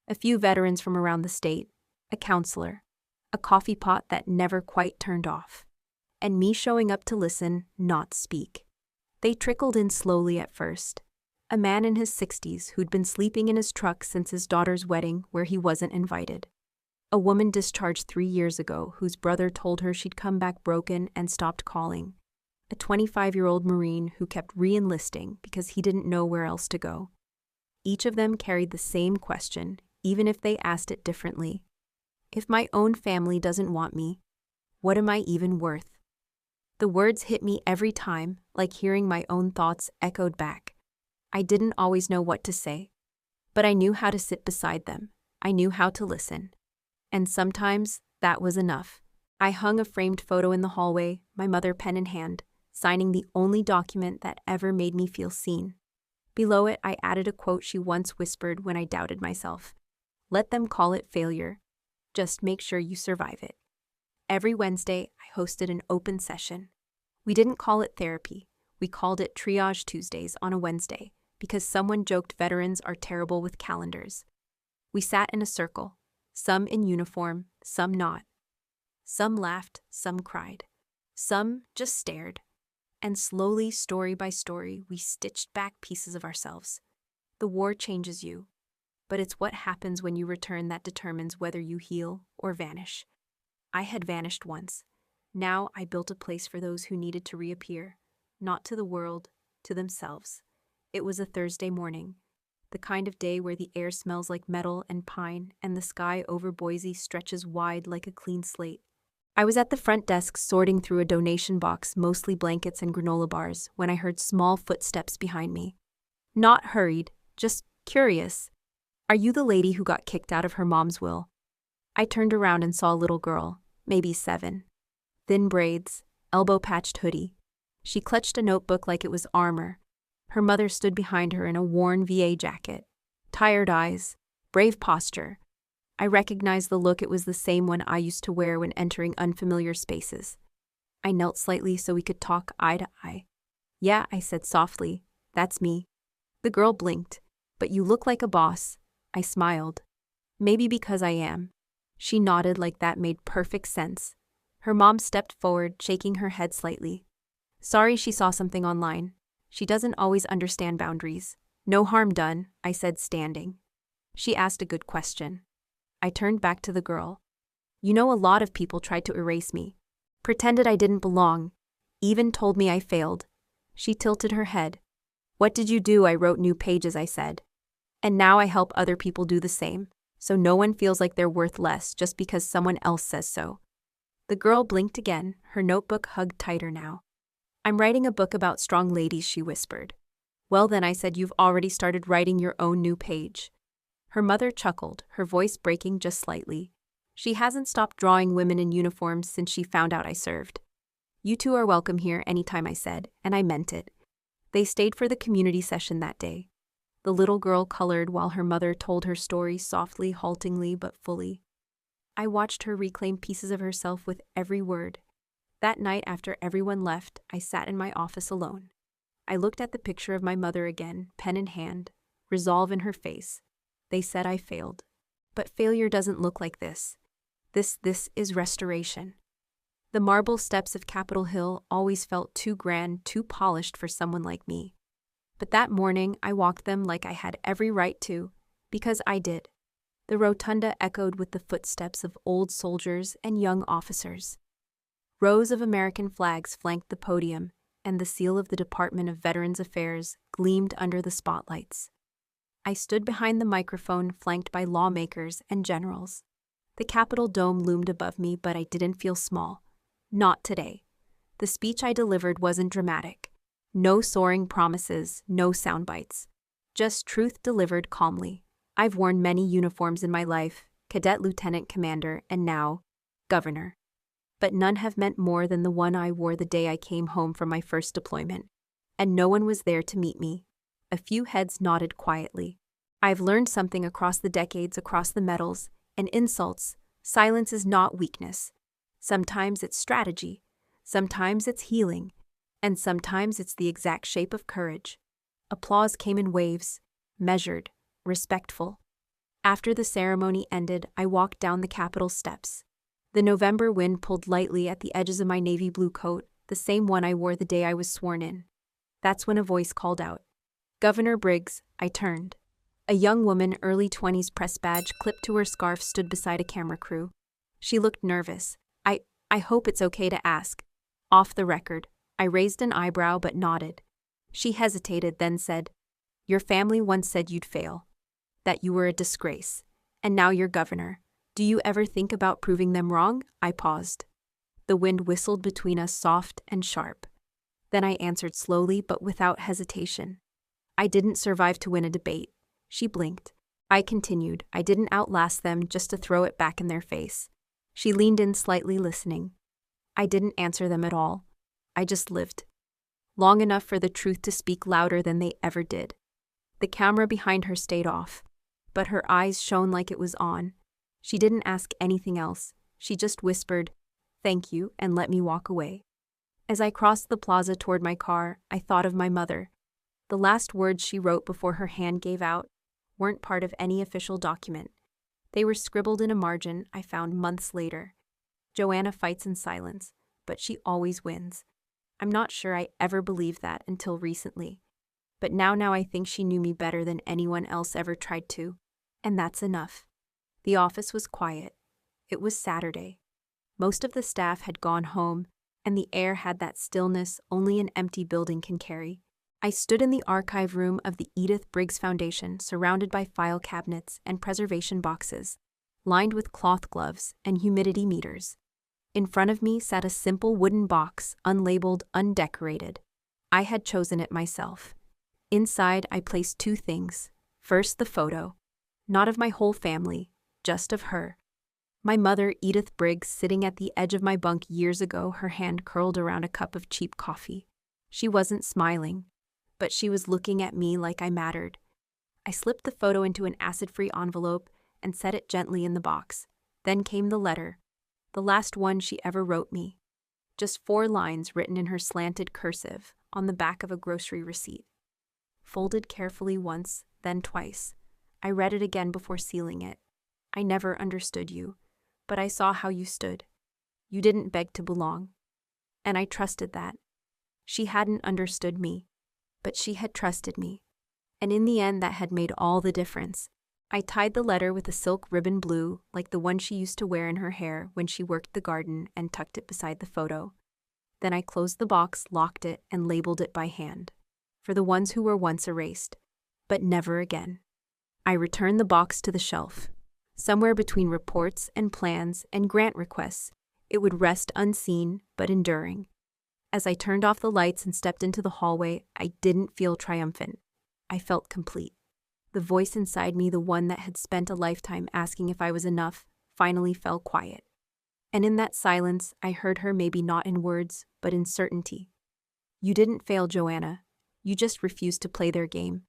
A few veterans from around the state, a counselor, a coffee pot that never quite turned off, and me showing up to listen, not speak. They trickled in slowly at first. A man in his 60s who'd been sleeping in his truck since his daughter's wedding where he wasn't invited. A woman discharged 3 years ago whose brother told her she'd come back broken and stopped calling. A 25-year-old Marine who kept re-enlisting because he didn't know where else to go. Each of them carried the same question, even if they asked it differently. If my own family doesn't want me, what am I even worth? The words hit me every time, like hearing my own thoughts echoed back. I didn't always know what to say, but I knew how to sit beside them. I knew how to listen. And sometimes that was enough. I hung a framed photo in the hallway, my mother pen in hand, signing the only document that ever made me feel seen. Below it, I added a quote she once whispered when I doubted myself. Let them call it failure. Just make sure you survive it. Every Wednesday, I hosted an open session. We didn't call it therapy. We called it Triage Tuesdays on a Wednesday because someone joked veterans are terrible with calendars. We sat in a circle, some in uniform, some not. Some laughed, some cried. Some just stared. And slowly, story by story, we stitched back pieces of ourselves. The war changes you. but it's what happens when you return that determines whether you heal or vanish. I had vanished once. Now I built a place for those who needed to reappear, not to the world, to themselves. It was a Thursday morning, the kind of day where the air smells like metal and pine and the sky over Boise stretches wide like a clean slate. I was at the front desk sorting through a donation box, mostly blankets and granola bars, when I heard small footsteps behind me. Not hurried, just curious. "Are you the lady who got kicked out of her mom's will?" I turned around and saw a little girl, maybe 7. Thin braids, elbow-patched hoodie. She clutched a notebook like it was armor. Her mother stood behind her in a worn VA jacket. Tired eyes, brave posture. I recognized the look. It was the same one I used to wear when entering unfamiliar spaces. I knelt slightly so we could talk eye to eye. "Yeah," I said softly, "that's me." The girl blinked. "But you look like a boss." I smiled. "Maybe because I am." She nodded like that made perfect sense. Her mom stepped forward, shaking her head slightly. "Sorry, she saw something online. She doesn't always understand boundaries." "No harm done," I said, standing. She asked a good question. I turned back to the girl. "You know, a lot of people tried to erase me. Pretended I didn't belong. Even told me I failed." She tilted her head. "What did you do?" "I wrote new pages," I said. "And now I help other people do the same, so no one feels like they're worth less just because someone else says so." The girl blinked again, her notebook hugged tighter now. "I'm writing a book about strong ladies," she whispered. "Well then," I said, "you've already started writing your own new page." Her mother chuckled, her voice breaking just slightly. "She hasn't stopped drawing women in uniforms since she found out I served." "You two are welcome here anytime," I said, and I meant it. They stayed for the community session that day. The little girl colored while her mother told her story softly, haltingly, but fully. I watched her reclaim pieces of herself with every word. That night, after everyone left, I sat in my office alone. I looked at the picture of my mother again, pen in hand, resolve in her face. They said I failed. But failure doesn't look like this. This is restoration. The marble steps of Capitol Hill always felt too grand, too polished for someone like me. But that morning, I walked them like I had every right to, because I did. The rotunda echoed with the footsteps of old soldiers and young officers. Rows of American flags flanked the podium, and the seal of the Department of Veterans Affairs gleamed under the spotlights. I stood behind the microphone, flanked by lawmakers and generals. The Capitol dome loomed above me, but I didn't feel small. Not today. The speech I delivered wasn't dramatic. No soaring promises, no sound bites. Just truth delivered calmly. I've worn many uniforms in my life, cadet, lieutenant, commander, and now, governor. But none have meant more than the one I wore the day I came home from my first deployment. And no one was there to meet me. A few heads nodded quietly. I've learned something across the decades, across the medals and insults. Silence is not weakness. Sometimes it's strategy. Sometimes it's healing. And sometimes it's the exact shape of courage. Applause came in waves, measured, respectful. After the ceremony ended, I walked down the Capitol steps. The November wind pulled lightly at the edges of my navy blue coat, the same one I wore the day I was sworn in. That's when a voice called out, "Governor Briggs." I turned. A young woman, early 20s, press badge clipped to her scarf, stood beside a camera crew. She looked nervous. I hope it's okay to ask." "Off the record." I raised an eyebrow but nodded. She hesitated, then said, "Your family once said you'd fail, that you were a disgrace, and now you're governor. Do you ever think about proving them wrong?" I paused. The wind whistled between us, soft and sharp. Then I answered slowly but without hesitation. "I didn't survive to win a debate." She blinked. I continued. "I didn't outlast them just to throw it back in their face." She leaned in slightly, listening. "I didn't answer them at all. I just lived. Long enough for the truth to speak louder than they ever did." The camera behind her stayed off, but her eyes shone like it was on. She didn't ask anything else. She just whispered, "Thank you," and let me walk away. As I crossed the plaza toward my car, I thought of my mother. The last words she wrote before her hand gave out weren't part of any official document. They were scribbled in a margin I found months later. "Joanna fights in silence, but she always wins." I'm not sure I ever believed that until recently. But now I think she knew me better than anyone else ever tried to. And that's enough. The office was quiet. It was Saturday. Most of the staff had gone home, and the air had that stillness only an empty building can carry. I stood in the archive room of the Edith Briggs Foundation, surrounded by file cabinets and preservation boxes, lined with cloth gloves and humidity meters. In front of me sat a simple wooden box, unlabeled, undecorated. I had chosen it myself. Inside, I placed two things. First, the photo. Not of my whole family, just of her. My mother, Edith Briggs, sitting at the edge of my bunk years ago, her hand curled around a cup of cheap coffee. She wasn't smiling, but she was looking at me like I mattered. I slipped the photo into an acid-free envelope and set it gently in the box. Then came the letter, the last one she ever wrote me. Just 4 lines written in her slanted cursive on the back of a grocery receipt. Folded carefully once, then twice. I read it again before sealing it. I never understood you, but I saw how you stood. You didn't beg to belong. And I trusted that. She hadn't understood me, but she had trusted me. And in the end, that had made all the difference. I tied the letter with a silk ribbon blue, like the one she used to wear in her hair when she worked the garden, and tucked it beside the photo. Then I closed the box, locked it, and labeled it by hand. For the ones who were once erased, but never again. I returned the box to the shelf. Somewhere between reports and plans and grant requests, it would rest unseen but enduring. As I turned off the lights and stepped into the hallway, I didn't feel triumphant. I felt complete. The voice inside me, the one that had spent a lifetime asking if I was enough, finally fell quiet. And in that silence, I heard her, maybe not in words, but in certainty. You didn't fail, Joanna. You just refused to play their game.